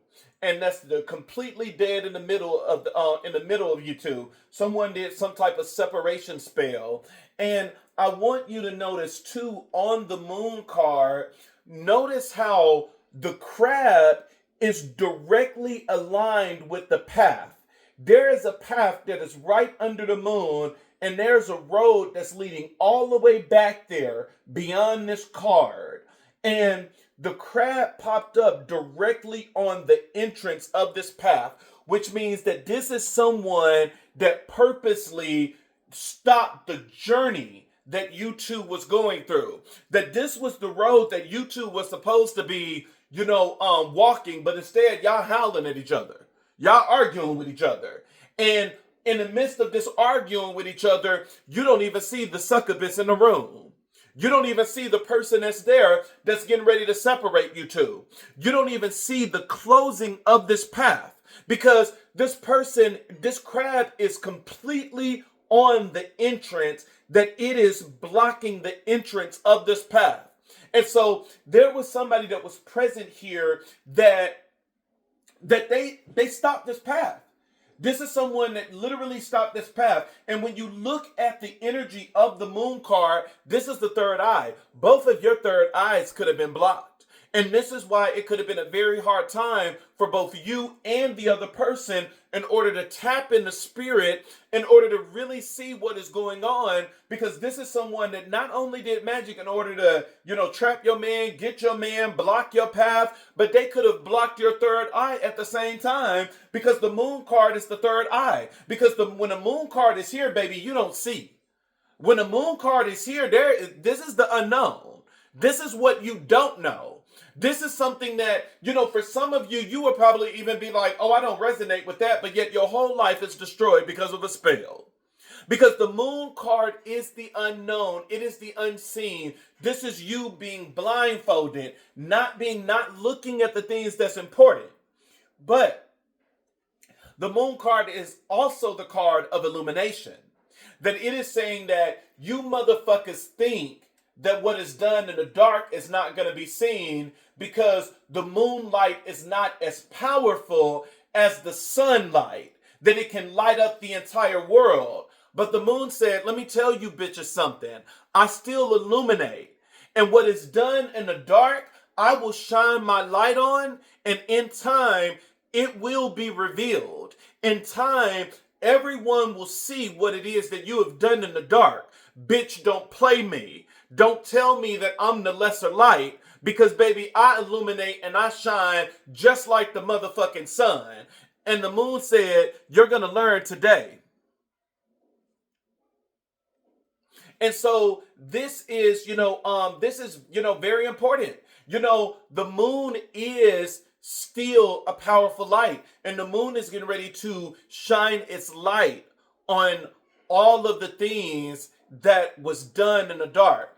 And that's the completely dead in the middle of you two. Someone did some type of separation spell. And I want you to notice too, on the moon card, notice how the crab is directly aligned with the path. There is a path that is right under the moon, and there's a road that's leading all the way back there beyond this card. And the crab popped up directly on the entrance of this path, which means that this is someone that purposely stopped the journey that you two was going through. That this was the road that you two was supposed to be, walking, but instead y'all howling at each other. Y'all arguing with each other. And in the midst of this arguing with each other, you don't even see the succubus in the room. You don't even see the person that's there that's getting ready to separate you two. You don't even see the closing of this path because this crab is completely on the entrance, that it is blocking the entrance of this path. And so there was somebody that was present here that they stopped this path. This is someone that literally stopped this path. And when you look at the energy of the moon card, this is the third eye. Both of your third eyes could have been blocked. And this is why it could have been a very hard time for both you and the other person in order to tap in the spirit, in order to really see what is going on. Because this is someone that not only did magic in order to, trap your man, get your man, block your path, but they could have blocked your third eye at the same time, because the moon card is the third eye. Because when the moon card is here, baby, you don't see. When the moon card is here, this is the unknown. This is what you don't know. This is something that, for some of you, you would probably even be like, oh, I don't resonate with that, but yet your whole life is destroyed because of a spell. Because the moon card is the unknown. It is the unseen. This is you being blindfolded, not looking at the things that's important. But the moon card is also the card of illumination. That it is saying that you motherfuckers think that what is done in the dark is not going to be seen, because the moonlight is not as powerful as the sunlight, that it can light up the entire world. But the moon said, let me tell you bitches something. I still illuminate. And what is done in the dark, I will shine my light on, and in time, it will be revealed. In time, everyone will see what it is that you have done in the dark. Bitch, don't play me. Don't tell me that I'm the lesser light, because baby, I illuminate and I shine just like the motherfucking sun. And the moon said, you're going to learn today. And so this is, very important. The moon is still a powerful light, and the moon is getting ready to shine its light on all of the things that was done in the dark.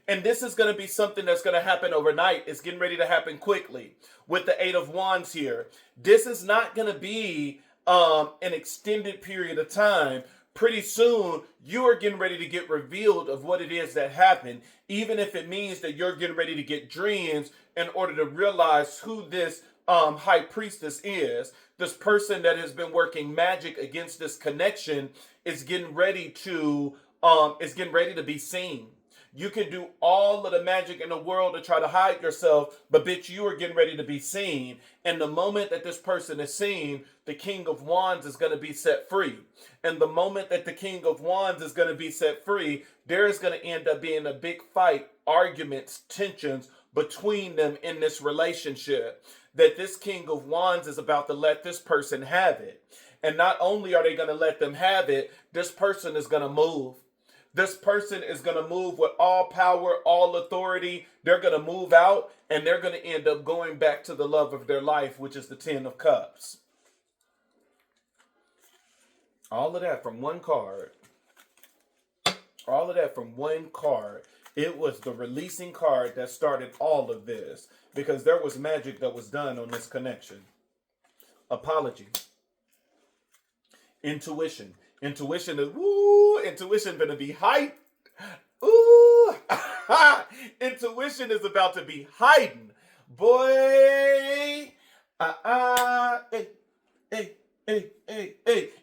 And this is going to be something that's going to happen overnight. It's getting ready to happen quickly with the Eight of Wands here. This is not going to be an extended period of time. Pretty soon, you are getting ready to get revealed of what it is that happened, even if it means that you're getting ready to get dreams in order to realize who this high priestess is. This person that has been working magic against this connection is getting ready to be seen. You can do all of the magic in the world to try to hide yourself, but bitch, you are getting ready to be seen. And the moment that this person is seen, the King of Wands is going to be set free. And the moment that the King of Wands is going to be set free, there is going to end up being a big fight, arguments, tensions between them in this relationship. That this King of Wands is about to let this person have it. And not only are they going to let them have it, this person is going to move. This person is going to move with all power, all authority. They're going to move out, and they're going to end up going back to the love of their life, which is the Ten of Cups. All of that from one card. All of that from one card. It was the releasing card that started all of this because there was magic that was done on this connection. Apology. Intuition. Intuition is, woo, intuition gonna be hype. Ooh, intuition is about to be hiding. Boy, hey, hey.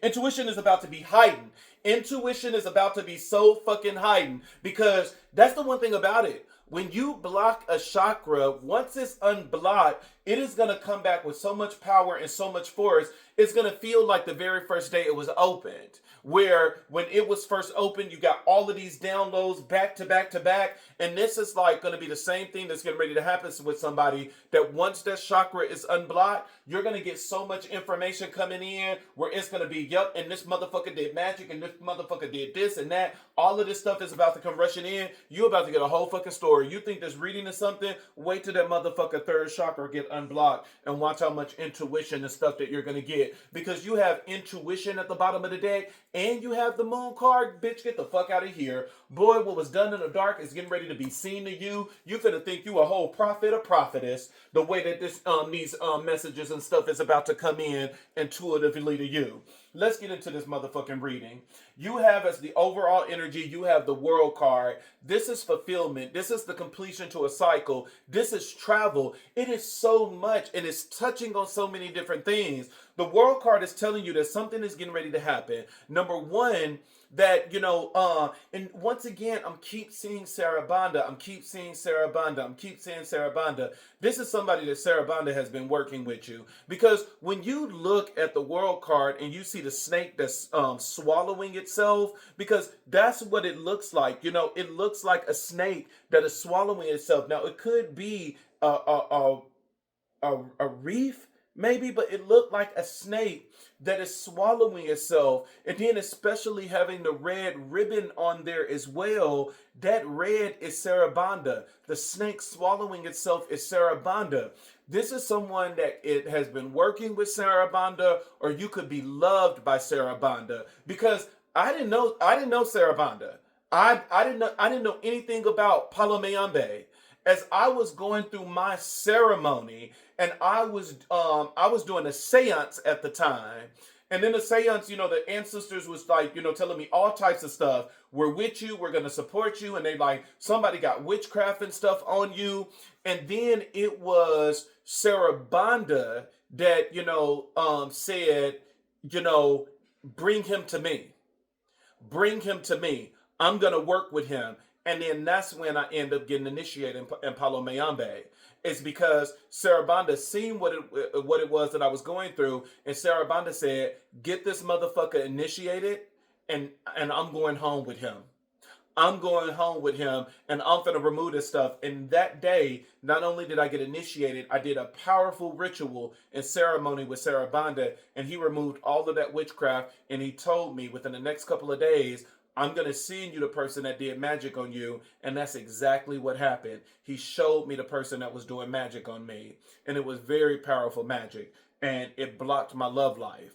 Intuition is about to be hiding. Intuition is about to be so fucking hiding because that's the one thing about it. When you block a chakra, once it's unblocked, it is going to come back with so much power and so much force. It's going to feel like the very first day it was opened. Where when it was first opened, you got all of these downloads back to back to back. And this is like going to be the same thing that's getting ready to happen with somebody that once that chakra is unblocked, you're going to get so much information coming in where it's going to be, yep, and this motherfucker did magic and this motherfucker did this and that. All of this stuff is about to come rushing in. You're about to get a whole fucking story. You think this reading is something? Wait till that motherfucker third chakra get unblocked and watch how much intuition and stuff that you're going to get. Because you have intuition at the bottom of the deck and you have the moon card. Bitch, get the fuck out of here. Boy, what was done in the dark is getting ready to be seen to you. You finna think you a whole prophet or prophetess the way that this these messages and stuff is about to come in intuitively to you. Let's get into this motherfucking reading. You have as the overall energy, you have the world card. This is fulfillment. This is the completion to a cycle. This is travel. It is so much and it's touching on so many different things. The world card is telling you that something is getting ready to happen. Number one, that, and once again, I'm keep seeing Sarabanda. I'm keep seeing Sarabanda. This is somebody that Sarabanda has been working with you. Because when you look at the world card and you see the snake that's swallowing itself, because that's what it looks like. It looks like a snake that is swallowing itself. Now, it could be a reef, maybe, but it looked like a snake that is swallowing itself. And then especially having the red ribbon on there as well. That red is Sarabanda. The snake swallowing itself is Sarabanda. This is someone that it has been working with Sarabanda, or you could be loved by Sarabanda. Because I didn't know Sarabanda. I didn't know anything about Palomayambe. As I was going through my ceremony, and I was doing a seance at the time, and in the seance, the ancestors was like, telling me all types of stuff. We're with you. We're gonna support you, and they like somebody got witchcraft and stuff on you, and then it was Sarabanda that said, bring him to me. Bring him to me. I'm gonna work with him. And then that's when I end up getting initiated in Palomayambe. It's because Sarabanda seen what it was that I was going through, and Sarabanda said, "Get this motherfucker initiated, and I'm going home with him. I'm going home with him, and I'm gonna remove this stuff." And that day, not only did I get initiated, I did a powerful ritual and ceremony with Sarabanda, and he removed all of that witchcraft, and he told me within the next couple of days, I'm going to send you the person that did magic on you. And that's exactly what happened. He showed me the person that was doing magic on me. And it was very powerful magic. And it blocked my love life.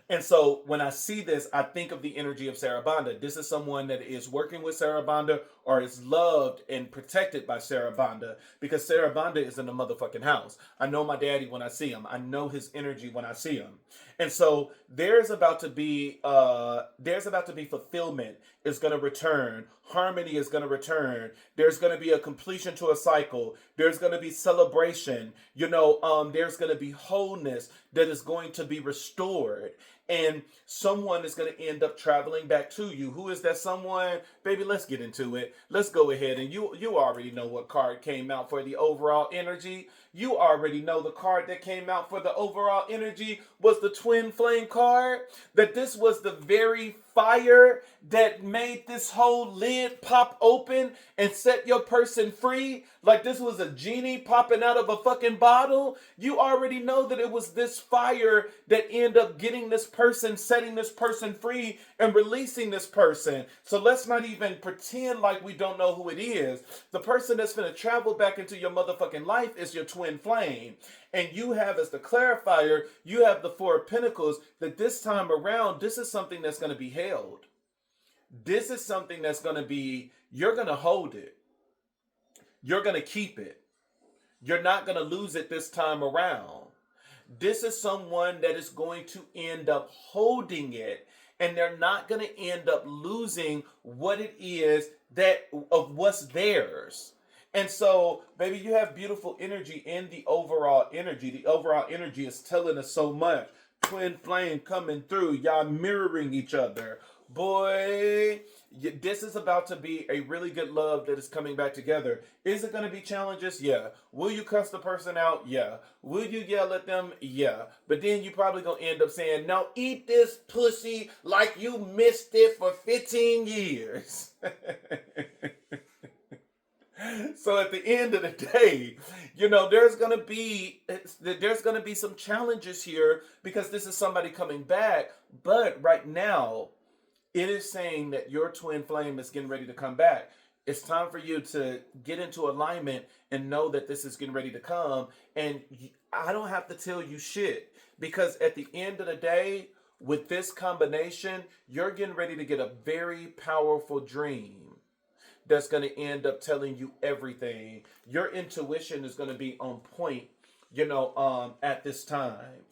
And so when I see this, I think of the energy of Sarabanda. This is someone that is working with Sarabanda or is loved and protected by Sarabanda, because Sarabanda is in the motherfucking house. I know my daddy when I see him. I know his energy when I see him. And so there's about to be fulfillment is going to return. Harmony is going to return. There's going to be a completion to a cycle. There's going to be celebration. There's going to be wholeness that is going to be restored. And someone is going to end up traveling back to you. Who is that someone? Baby, let's get into it. Let's go ahead. And you already know what card came out for the overall energy. You already know the card that came out for the overall energy was the Twin Flame card. That this was the very fire that made this whole lid pop open and set your person free. Like this was a genie popping out of a fucking bottle. You already know that it was this fire that ended up getting this person, setting this person free and releasing this person. So let's not even pretend like we don't know who it is. The person that's going to travel back into your motherfucking life is your twin twin flame. And you have, as the clarifier, you have the Four of Pentacles, that this time around, this is something that's going to be held. This is something that's going to be, you're going to hold it. You're going to keep it. You're not going to lose it this time around. This is someone that is going to end up holding it, and they're not going to end up losing what it is that of what's theirs. And so, baby, you have beautiful energy in the overall energy. The overall energy is telling us so much. Twin flame coming through, y'all mirroring each other. Boy, this is about to be a really good love that is coming back together. Is it going to be challenges? Yeah. Will you cuss the person out? Yeah. Will you yell at them? Yeah. But then you probably going to end up saying, now eat this pussy like you missed it for 15 years. So at the end of the day, there's going to be some challenges here because this is somebody coming back. But right now, it is saying that your twin flame is getting ready to come back. It's time for you to get into alignment and know that this is getting ready to come. And I don't have to tell you shit, because at the end of the day, with this combination, you're getting ready to get a very powerful dream that's going to end up telling you everything. Your intuition is going to be on point, at this time.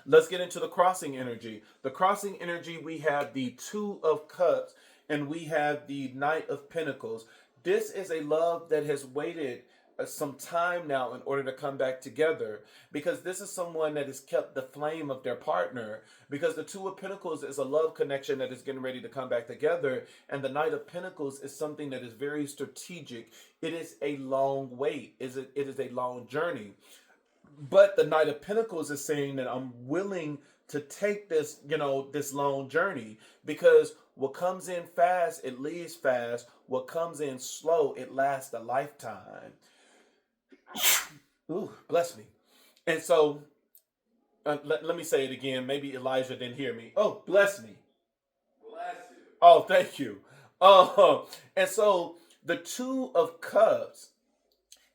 Let's get into the crossing energy. The crossing energy, we have the Two of Cups and we have the Knight of Pentacles. This is a love that has waited some time now in order to come back together, because this is someone that has kept the flame of their partner, because the Two of Pentacles is a love connection that is getting ready to come back together, and the Knight of Pentacles is something that is very strategic. It is a long wait. It is a long journey. But the Knight of Pentacles is saying that I'm willing to take this, this long journey, because what comes in fast, it leaves fast. What comes in slow, it lasts a lifetime. Ooh, bless me. And so, let me say it again. Maybe Elijah didn't hear me. Oh, bless me. Bless you. Oh, thank you. And so, the Two of Cups,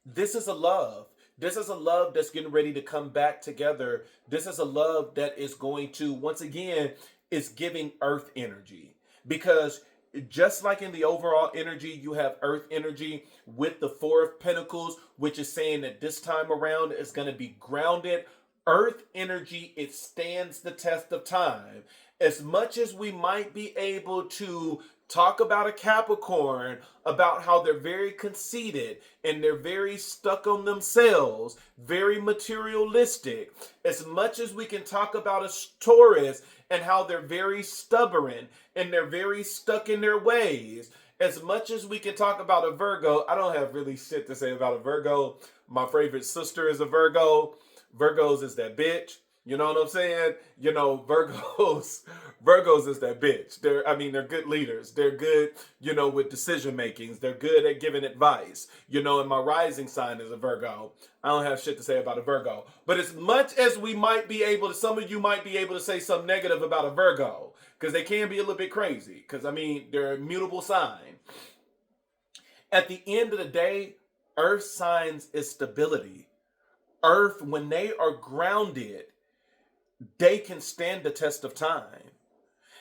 this is a love. This is a love that's getting ready to come back together. This is a love that is going to, once again, is giving earth energy. Because just like in the overall energy, you have earth energy with the Four of Pentacles, which is saying that this time around it's going to be grounded. Earth energy, it stands the test of time. As much as we might be able to talk about a Capricorn, about how they're very conceited and they're very stuck on themselves, very materialistic. As much as we can talk about a Taurus and how they're very stubborn and they're very stuck in their ways. As much as we can talk about a Virgo, I don't have really shit to say about a Virgo. My favorite sister is a Virgo. Virgos is that bitch. You know what I'm saying? Virgos is that bitch. They're good leaders. They're good, with decision makings. They're good at giving advice. And my rising sign is a Virgo. I don't have shit to say about a Virgo. But as much as we might be able to, some of you might be able to say something negative about a Virgo, because they can be a little bit crazy. Because, they're a mutable sign. At the end of the day, earth signs is stability. Earth, when they are grounded, they can stand the test of time.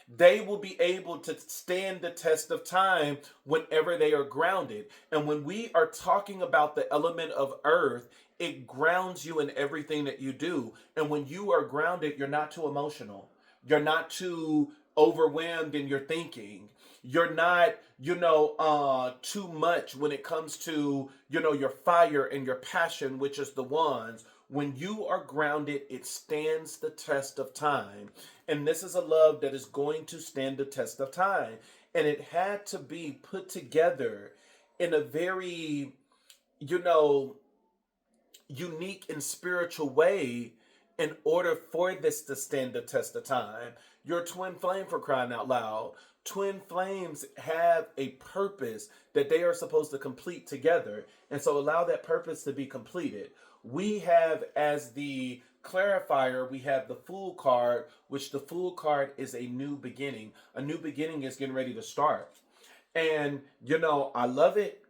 They will be able to stand the test of time whenever they are grounded. And when we are talking about the element of earth, it grounds you in everything that you do. And when you are grounded, you're not too emotional. You're not too overwhelmed in your thinking. You're not, too much when it comes to, your fire and your passion, which is the wands. When you are grounded, it stands the test of time. And this is a love that is going to stand the test of time. And it had to be put together in a very, unique and spiritual way in order for this to stand the test of time. Your twin flame, for crying out loud. Twin flames have a purpose that they are supposed to complete together. And so allow that purpose to be completed. We have, as the clarifier, we have the Fool card, which the Fool card is a new beginning. A new beginning is getting ready to start. And, I love it.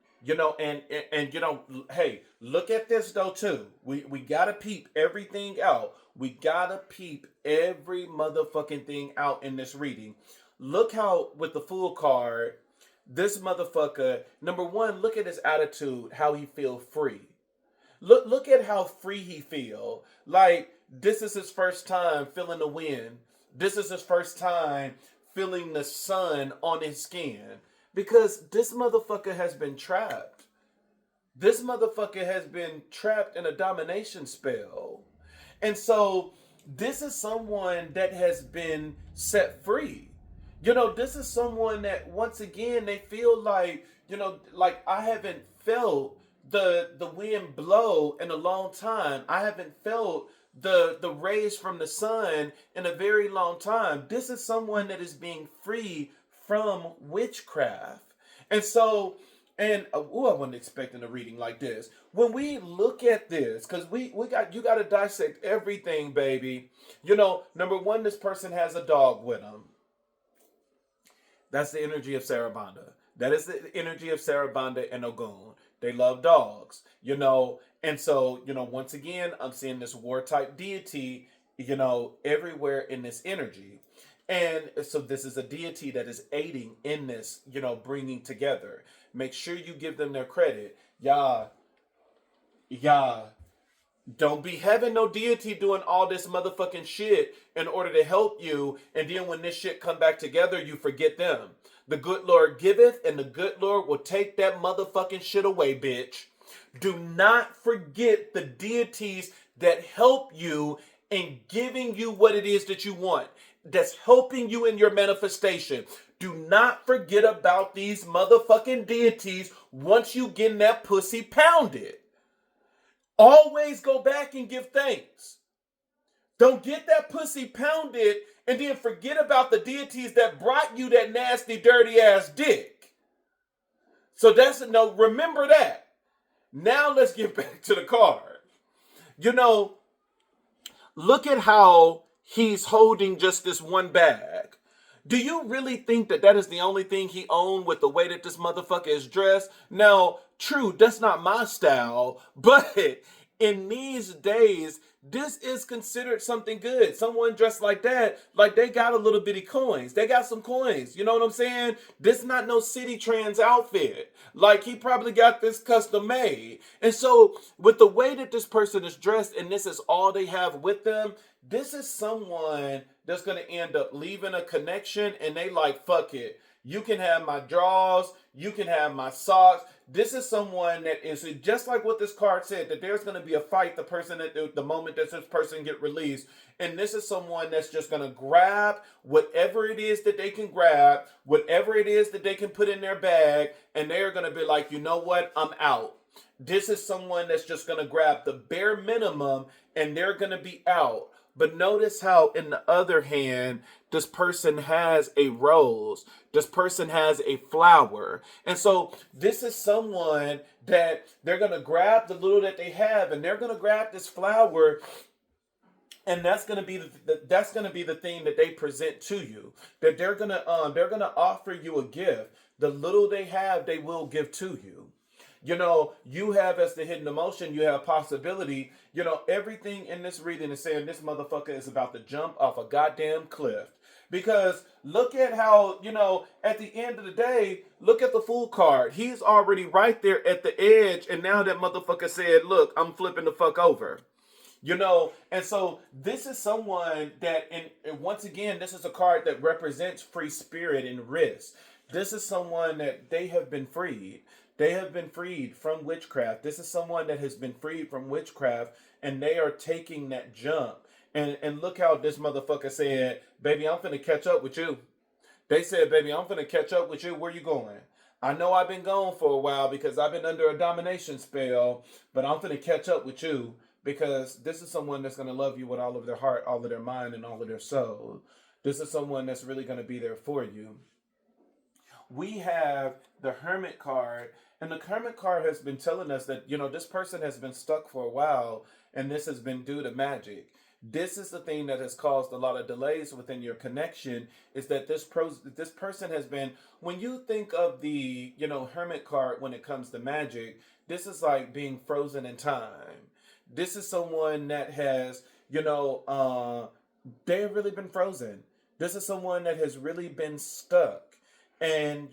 And hey, look at this though too. We gotta peep everything out. We gotta peep every motherfucking thing out in this reading. Look how with the Fool card, this motherfucker, number one, look at his attitude, how he feel free. Look at how free he feel. Like this is his first time feeling the wind. This is his first time feeling the sun on his skin. Because this motherfucker has been trapped. This motherfucker has been trapped in a domination spell. And so this is someone that has been set free. This is someone that once again they feel like, like I haven't felt the wind blow in a long time. I haven't felt the rays from the sun in a very long time. This is someone that is being free from witchcraft. And so, I wasn't expecting a reading like this. When we look at this, because you got to dissect everything, baby. Number one, this person has a dog with them. That's the energy of Sarabanda. That is the energy of Sarabanda and Ogun. They love dogs, And so, once again, I'm seeing this war type deity, everywhere in this energy. And so this is a deity that is aiding in this, bringing together. Make sure you give them their credit. Yeah. Don't be having no deity doing all this motherfucking shit in order to help you. And then when this shit come back together, you forget them. The good Lord giveth and the good Lord will take that motherfucking shit away, bitch. Do not forget the deities that help you in giving you what it is that you want. That's helping you in your manifestation. Do not forget about these motherfucking deities once you get that pussy pounded. Always go back and give thanks. Don't get that pussy pounded and then forget about the deities that brought you that nasty, dirty ass dick. So remember that. Now let's get back to the card. Look at how he's holding just this one bag. Do you really think that is the only thing he owned with the way that this motherfucker is dressed? Now, true, that's not my style, but in these days, this is considered something good. Someone dressed like that, like they got a little bitty coins. They got some coins. You know what I'm saying? This not no City Trans outfit. Like he probably got this custom made. And so with the way that this person is dressed and this is all they have with them, this is someone that's going to end up leaving a connection and they like, fuck it. You can have my drawers. You can have my socks. This is someone that is just like what this card said, that there's going to be a fight the moment that this person get released. And this is someone that's just going to grab whatever it is that they can grab, whatever it is that they can put in their bag. And they're going to be like, you know what? I'm out. This is someone that's just going to grab the bare minimum and they're going to be out. But notice how, in the other hand, this person has a rose. This person has a flower. And so this is someone that they're going to grab the little that they have and they're going to grab this flower. And that's going to be the thing that they present to you. That they're going to offer you a gift. The little they have, they will give to you. You have as the hidden emotion, you have possibility. Everything in this reading is saying this motherfucker is about to jump off a goddamn cliff. Because look at how, at the end of the day, look at the Fool card. He's already right there at the edge. And now that motherfucker said, look, I'm flipping the fuck over. And so this is someone that, and once again, this is a card that represents free spirit and risk. This is someone that they have been freed. They have been freed from witchcraft. This is someone that has been freed from witchcraft, and they are taking that jump. And look how this motherfucker said, baby, I'm finna catch up with you. They said, baby, I'm finna catch up with you. Where you going? I know I've been gone for a while because I've been under a domination spell, but I'm finna catch up with you because this is someone that's going to love you with all of their heart, all of their mind, and all of their soul. This is someone that's really going to be there for you. We have the Hermit card, and the Hermit card has been telling us that, this person has been stuck for a while, and this has been due to magic. This is the thing that has caused a lot of delays within your connection, is that this person has been, when you think of the, hermit card when it comes to magic, this is like being frozen in time. This is someone that has, they have really been frozen. This is someone that has really been stuck. And,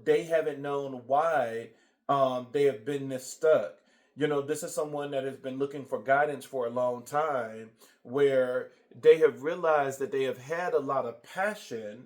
they haven't known why they have been this stuck. This is someone that has been looking for guidance for a long time, where they have realized that they have had a lot of passion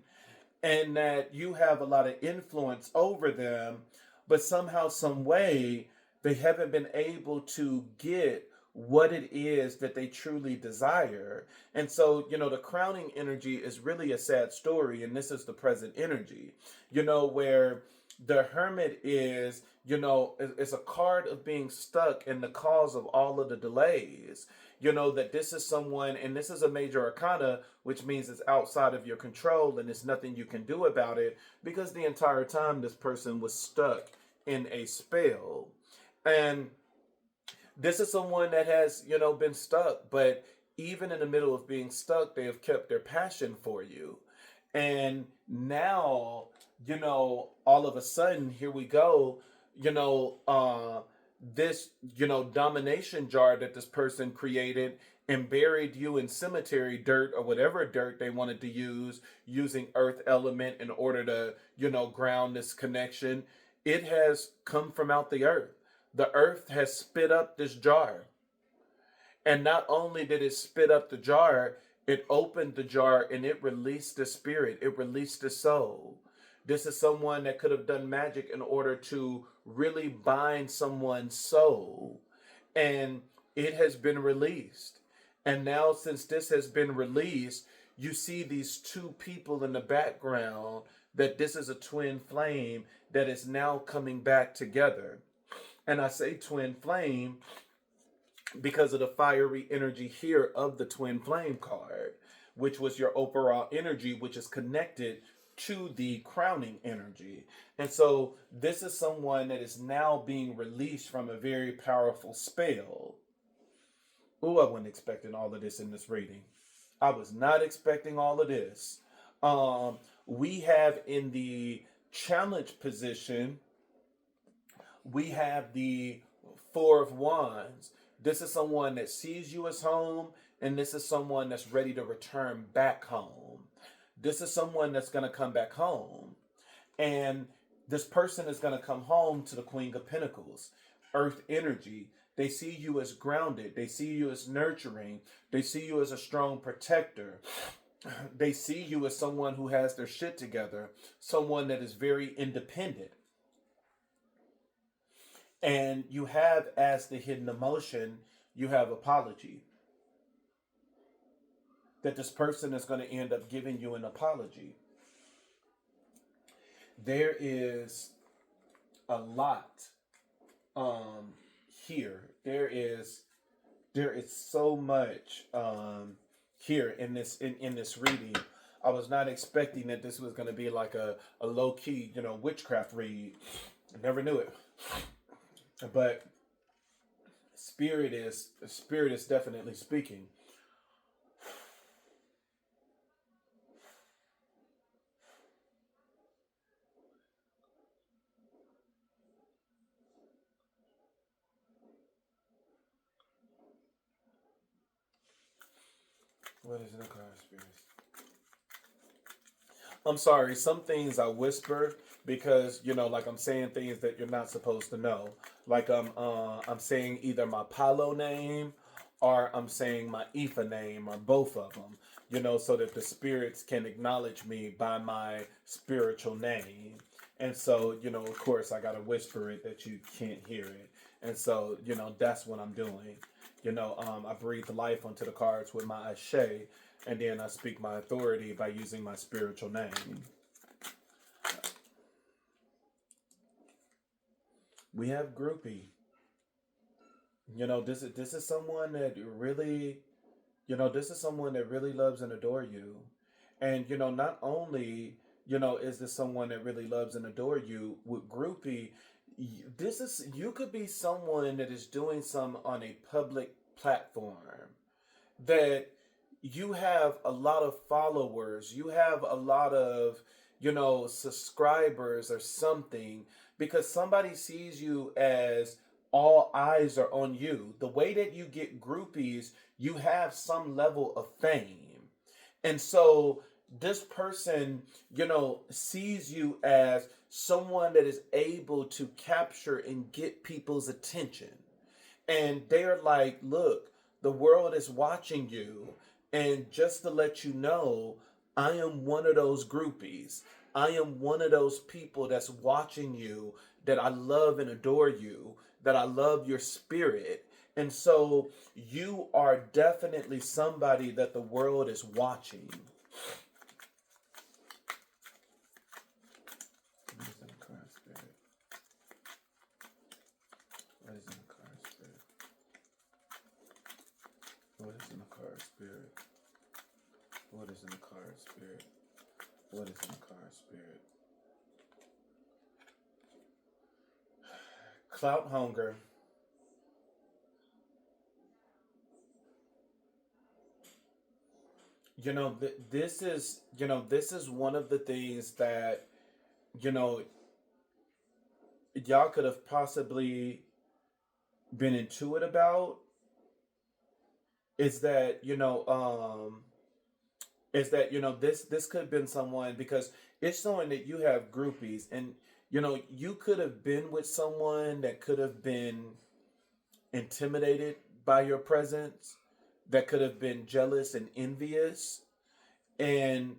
and that you have a lot of influence over them, but somehow, some way, they haven't been able to get what it is that they truly desire. And so, the crowning energy is really a sad story, and this is the present energy, where the hermit is, is a card of being stuck and the cause of all of the delays. That this is someone, and this is a major arcana, which means it's outside of your control and there's nothing you can do about it, because the entire time this person was stuck in a spell. And this is someone that has, been stuck, but even in the middle of being stuck, they have kept their passion for you. And now, all of a sudden, here we go, this, domination jar that this person created and buried you in cemetery dirt or whatever dirt they wanted to use, using earth element in order to, ground this connection. It has come from out the earth. The earth has spit up this jar. And not only did it spit up the jar, it opened the jar and it released the spirit. It released the soul. This is someone that could have done magic in order to really bind someone's soul. And it has been released. And now, since this has been released, you see these two people in the background, that this is a twin flame that is now coming back together. And I say twin flame because of the fiery energy here of the twin flame card, which was your overall energy, which is connected to the crowning energy. And so this is someone that is now being released from a very powerful spell. Ooh, I wasn't expecting all of this in this reading. I was not expecting all of this. We have in the challenge position, we have the Four of Wands. This is someone that sees you as home, and this is someone that's ready to return back home. This is someone that's going to come back home. And this person is going to come home to the Queen of Pentacles, earth energy. They see you as grounded. They see you as nurturing. They see you as a strong protector. They see you as someone who has their shit together, someone that is very independent. And you have, as the hidden emotion, you have apology. That this person is going to end up giving you an apology. There is a lot here. There is so much here in this reading. I was not expecting that this was going to be like a low key, witchcraft read. I never knew it. But spirit is definitely speaking. What is the card, spirit? I'm sorry, some things I whisper because, like I'm saying things that you're not supposed to know. Like I'm saying either my Palo name or I'm saying my Ifa name, or both of them, so that the spirits can acknowledge me by my spiritual name. And so, of course, I got to whisper it that you can't hear it. And so, that's what I'm doing. I breathe life onto the cards with my Ashe, and then I speak my authority by using my spiritual name. We have groupie. This is someone that really, this is someone that really loves and adore you. And, not only, is this someone that really loves and adore you, with groupie, you could be someone that is doing some on a public platform that you have a lot of followers, you have a lot of, subscribers or something, because somebody sees you as all eyes are on you. The way that you get groupies, you have some level of fame. And so this person, sees you as someone that is able to capture and get people's attention. And they're like, look, the world is watching you. And just to let you know, I am one of those groupies. I am one of those people that's watching you, that I love and adore you, that I love your spirit. And so you are definitely somebody that the world is watching. What is in the car spirit? What is in the car spirit? What is in the card spirit? What is in the card spirit? What is in the card spirit? Clout hunger. This is one of the things that, you know, y'all could have possibly been intuitive about, is that, this could have been someone, because it's showing that you have groupies, and you could have been with someone that could have been intimidated by your presence, that could have been jealous and envious, and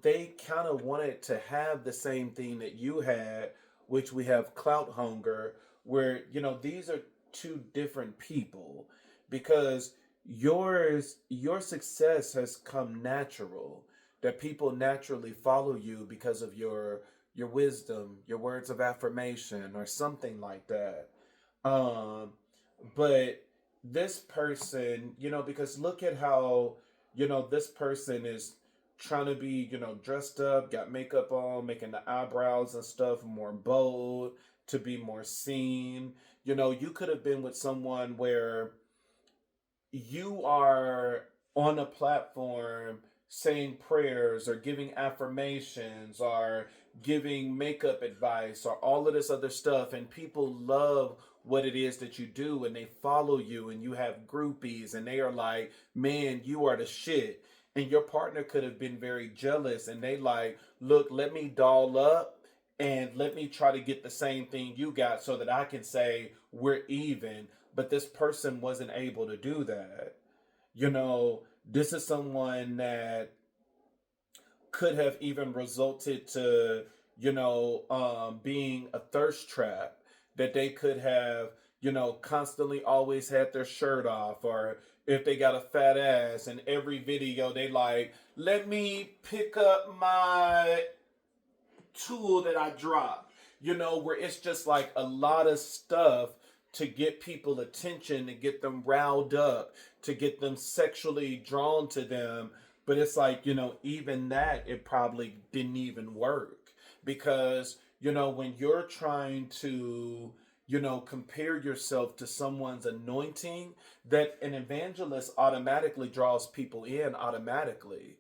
they kind of wanted to have the same thing that you had, which we have clout hunger, where these are two different people, because your success has come natural, that people naturally follow you because of your wisdom, your words of affirmation, or something like that. um but this person, because look at how, this person is trying to be, dressed up, got makeup on, making the eyebrows and stuff more bold to be more seen. You could have been with someone where you are on a platform saying prayers or giving affirmations or giving makeup advice or all of this other stuff, and people love what it is that you do, and they follow you, and you have groupies, and they are like, man, you are the shit. And your partner could have been very jealous, and they like, look, let me doll up and let me try to get the same thing you got so that I can say we're even. But this person wasn't able to do that. This is someone that could have even resulted to, being a thirst trap, that they could have, constantly always had their shirt off, or if they got a fat ass, and every video they like, let me pick up my tool that I dropped, where it's just like a lot of stuff to get people attention, to get them riled up, to get them sexually drawn to them. But it's like, even that, it probably didn't even work, because, when you're trying to, compare yourself to someone's anointing, that an evangelist automatically draws people in automatically.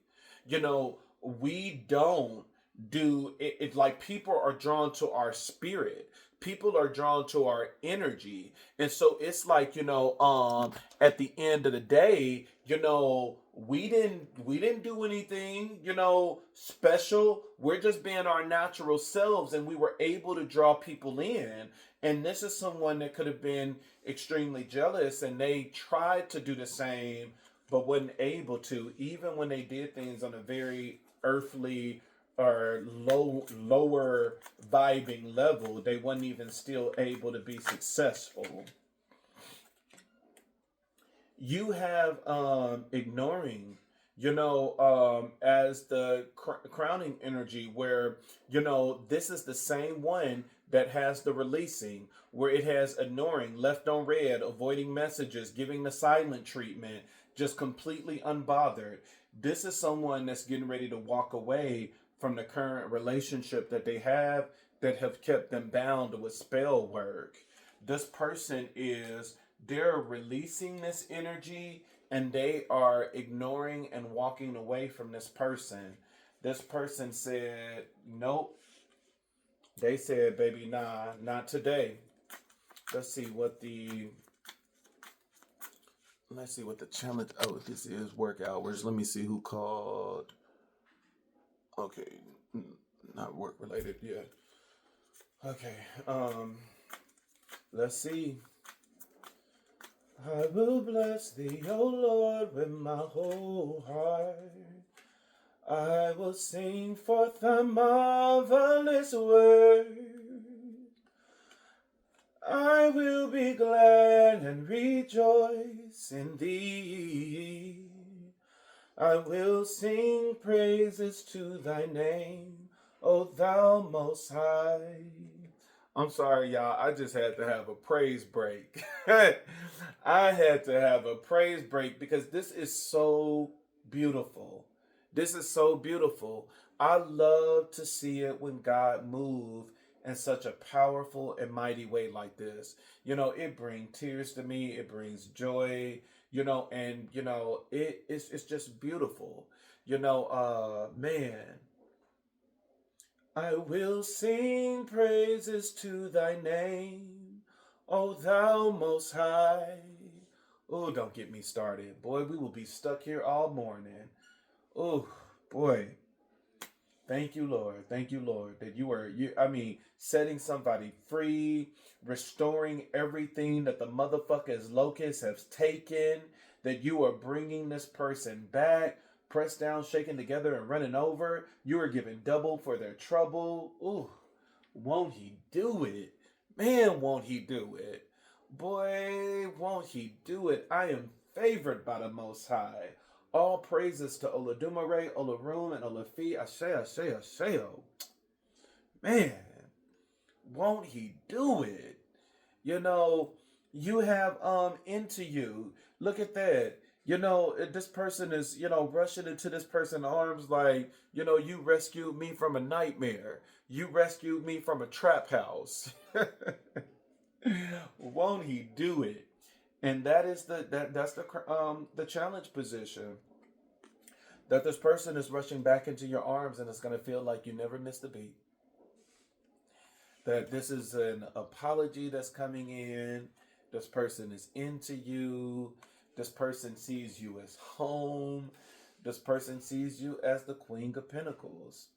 We don't do it, like people are drawn to our spirit, people are drawn to our energy. And so it's like, at the end of the day, we didn't do anything, special. We're just being our natural selves, and we were able to draw people in. And this is someone that could have been extremely jealous, and they tried to do the same but wasn't able to, even when they did things on a very earthly or lower vibing level. They wasn't even still able to be successful. You have ignoring, as the crowning energy, where this is the same one that has the releasing, where it has ignoring, left on red, avoiding messages, giving the silent treatment, just completely unbothered. This is someone that's getting ready to walk away from the current relationship that they have, that have kept them bound with spell work. This person is, they're releasing this energy, and they are ignoring and walking away from this person. This person said, nope. They said, baby, nah, not today. Let's see what the challenge. Oh, this is work hours. Let me see who called. Okay, not work related. Yeah. Okay. Let's see. I will bless thee, O Lord, with my whole heart. I will sing forth thy marvelous word. I will be glad and rejoice in thee. I will sing praises to thy name, O thou most high. I'm sorry, y'all. I just had to have a praise break. I had to have a praise break because this is so beautiful. This is so beautiful. I love to see it when God move in such a powerful and mighty way like this. It brings tears to me. It brings joy. And it's just beautiful. Man, I will sing praises to thy name, O thou most high. Oh, don't get me started. Boy, we will be stuck here all morning. Oh, boy. Thank you, Lord. Thank you, Lord, that setting somebody free, restoring everything that the motherfuckers locusts have taken, that you are bringing this person back, pressed down, shaken together, and running over. You are giving double for their trouble. Ooh, won't he do it? Man, won't he do it? Boy, won't he do it? I am favored by the Most High. All praises to Oladumare, Olarum, and Olafi, Ashe, Ashe, Asheo. Man, won't he do it? You have into you. Look at that. This person is, rushing into this person's arms like, you rescued me from a nightmare. You rescued me from a trap house. Won't he do it? And that is that's the challenge position. That this person is rushing back into your arms and it's going to feel like you never missed a beat. That this is an apology that's coming in. This person is into you. This person sees you as home. This person sees you as the Queen of Pentacles.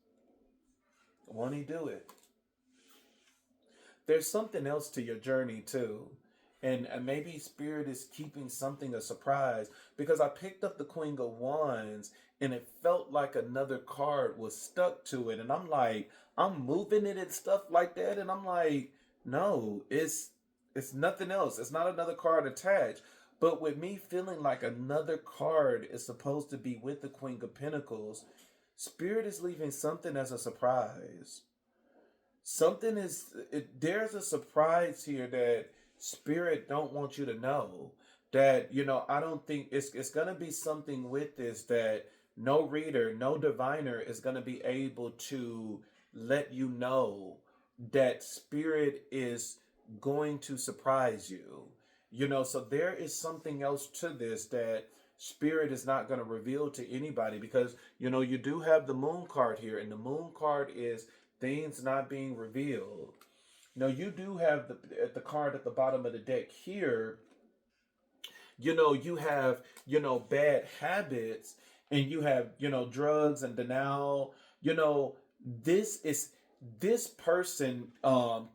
Won't he do it? There's something else to your journey too. And maybe Spirit is keeping something a surprise, because I picked up the Queen of Wands and it felt like another card was stuck to it. And I'm like, I'm moving it and stuff like that. And I'm like, no, it's nothing else. It's not another card attached. But with me feeling like another card is supposed to be with the Queen of Pentacles, Spirit is leaving something as a surprise. There's a surprise here that Spirit don't want you to know. That, I don't think it's going to be something with this that no reader, no diviner is going to be able to let you know that Spirit is going to surprise you. So there is something else to this that Spirit is not going to reveal to anybody, because, you do have the Moon card here, and the Moon card is things not being revealed. Now, you do have the card at the bottom of the deck here. You have, bad habits, and you have, drugs and denial. This person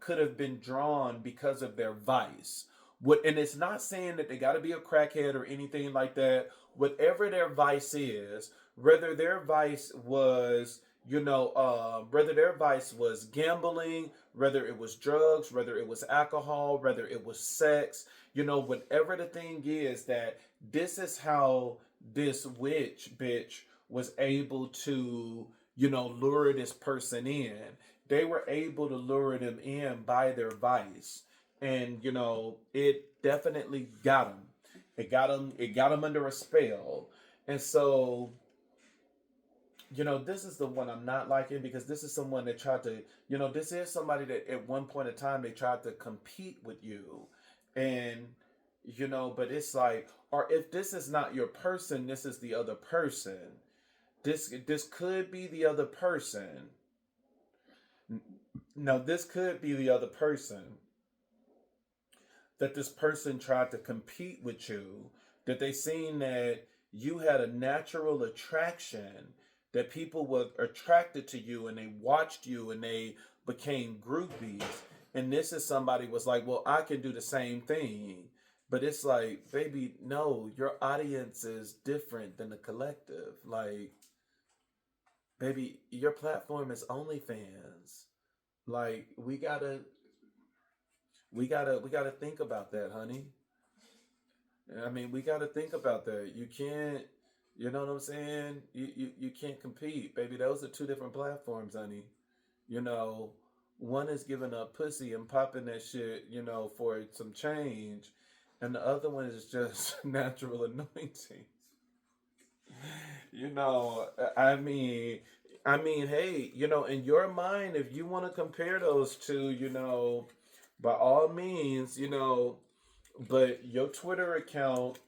could have been drawn because of their vice. And it's not saying that they got to be a crackhead or anything like that. Whatever their vice is, whether their vice was, whether their vice was gambling, whether it was drugs, whether it was alcohol, whether it was sex, whatever the thing is, that this is how this witch bitch was able to, lure this person in. They were able to lure them in by their vice. And, it definitely got them. It got them under a spell. And so, this is the one I'm not liking, because this is someone that tried to, this is somebody that at one point in time they tried to compete with you. And but it's like, or if this is not your person, this is the other person. This could be the other person. No, this could be the other person, that this person tried to compete with you, that they seen that you had a natural attraction, that people were attracted to you and they watched you and they became groupies. And this is somebody was like, well, I can do the same thing. But it's like, baby, no, your audience is different than the collective. Like, baby, your platform is OnlyFans. Like, we gotta think about that, honey. I mean, we got to think about that. You can't, you know what I'm saying? You can't compete, baby. Those are two different platforms, honey. You know, one is giving up pussy and popping that shit, for some change, and the other one is just natural anointing. You know, I mean, hey, in your mind, if you want to compare those two, by all means, but your Twitter account,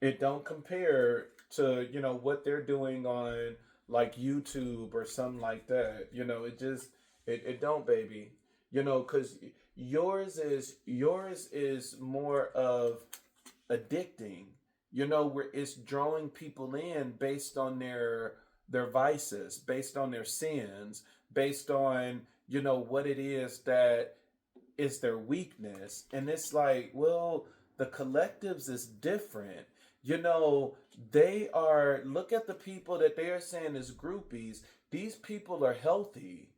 it don't compare to what they're doing on like YouTube or something like that. It just it don't, baby. Because yours is more of addicting. Where it's drawing people in based on their vices, based on their sins, based on what it is that is their weakness. And it's like, well, the collectives is different. You know, they are, look at the people that they are saying is groupies. These people are healthy.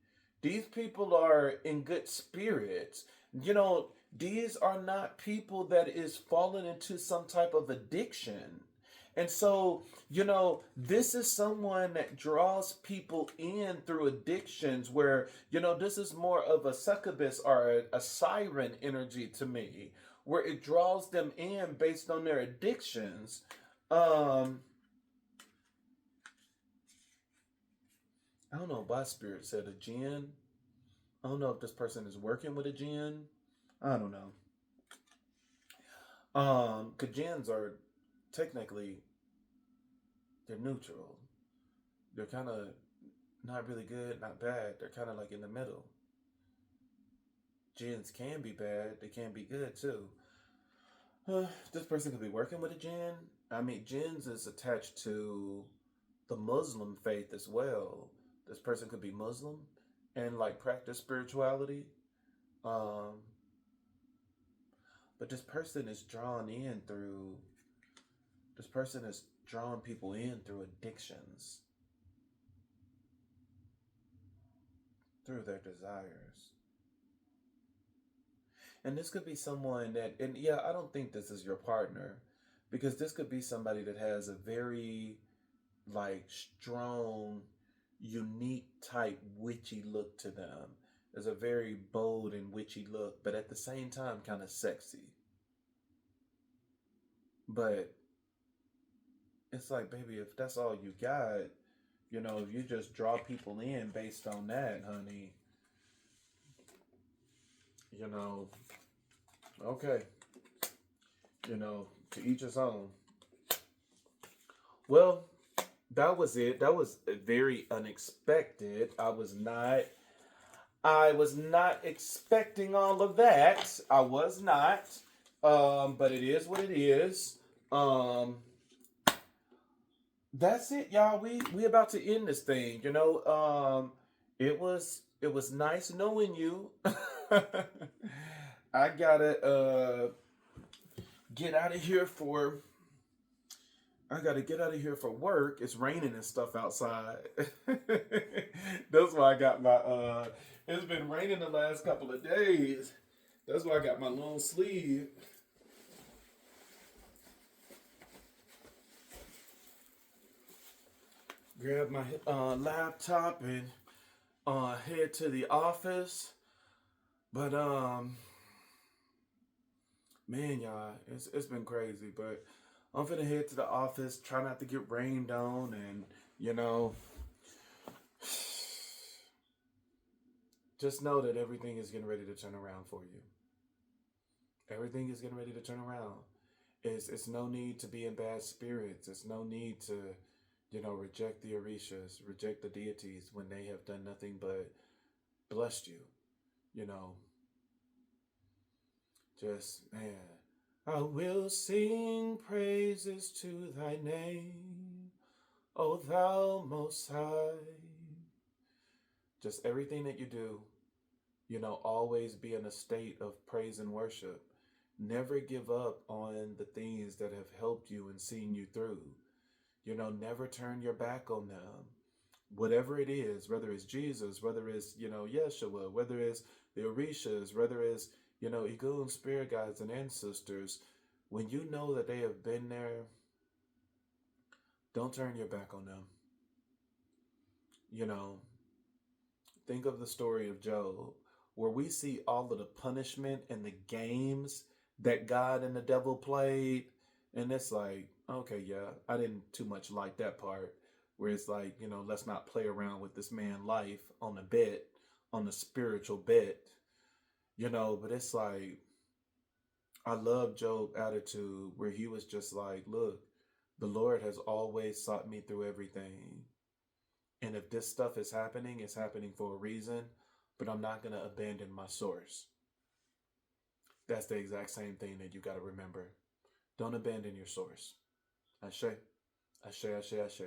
These people are in good spirits. These are not people that is falling into some type of addiction. And so, this is someone that draws people in through addictions where, this is more of a succubus or a siren energy to me, where it draws them in based on their addictions. Um, I don't know why Spirit said a jinn. I don't know if this person is working with a jinn. I don't know. Cause jinns are technically, they're neutral. They're kind of not really good, not bad. They're kind of like in the middle. Jinns can be bad, they can be good too. This person could be working with a jinn. I mean, jinns is attached to the Muslim faith as well. This person could be Muslim and like practice spirituality. Um, but this person is drawing people in through addictions, through their desires. And this could be someone that, and yeah, I don't think this is your partner, because this could be somebody that has a very, like, strong, unique type witchy look to them. There's a very bold and witchy look, but at the same time, kind of sexy. But it's like, baby, if that's all you got, if you just draw people in based on that, honey, you know, okay, to each his own. Well, that was it. That was very unexpected. I was not expecting all of that. I was not. But it is what it is. Um, that's it, y'all. We about to end this thing. It was nice knowing you. I gotta get out of here for I gotta get out of here for work. It's raining and stuff outside. That's why I got my it's been raining the last couple of days. That's why I got my long sleeve. Grab my laptop and head to the office. But man, y'all, it's been crazy. But I'm finna head to the office, try not to get rained on, and you know, just know that everything is getting ready to turn around for you. Everything is getting ready to turn around. It's no need to be in bad spirits. It's no need to, reject the orishas, reject the deities when they have done nothing but blessed you. You know, just man, I will sing praises to thy name, O thou most high. Just everything that you do, always be in a state of praise and worship. Never give up on the things that have helped you and seen you through. Never turn your back on them. Whatever it is, whether it's Jesus, whether it's, Yeshua, whether it's the Orishas, whether it's, Egun spirit guides and ancestors, when you know that they have been there, don't turn your back on them. You know, think of the story of Job, where we see all of the punishment and the games that God and the devil played. And it's like, okay, yeah, I didn't too much like that part. Where it's like, let's not play around with this man's life on the bet, on the spiritual bet, but it's like, I love Job's attitude where he was just like, look, the Lord has always sought me through everything. And if this stuff is happening, it's happening for a reason, but I'm not going to abandon my source. That's the exact same thing that you got to remember. Don't abandon your source. Ashe, ashe, ashe, ashe.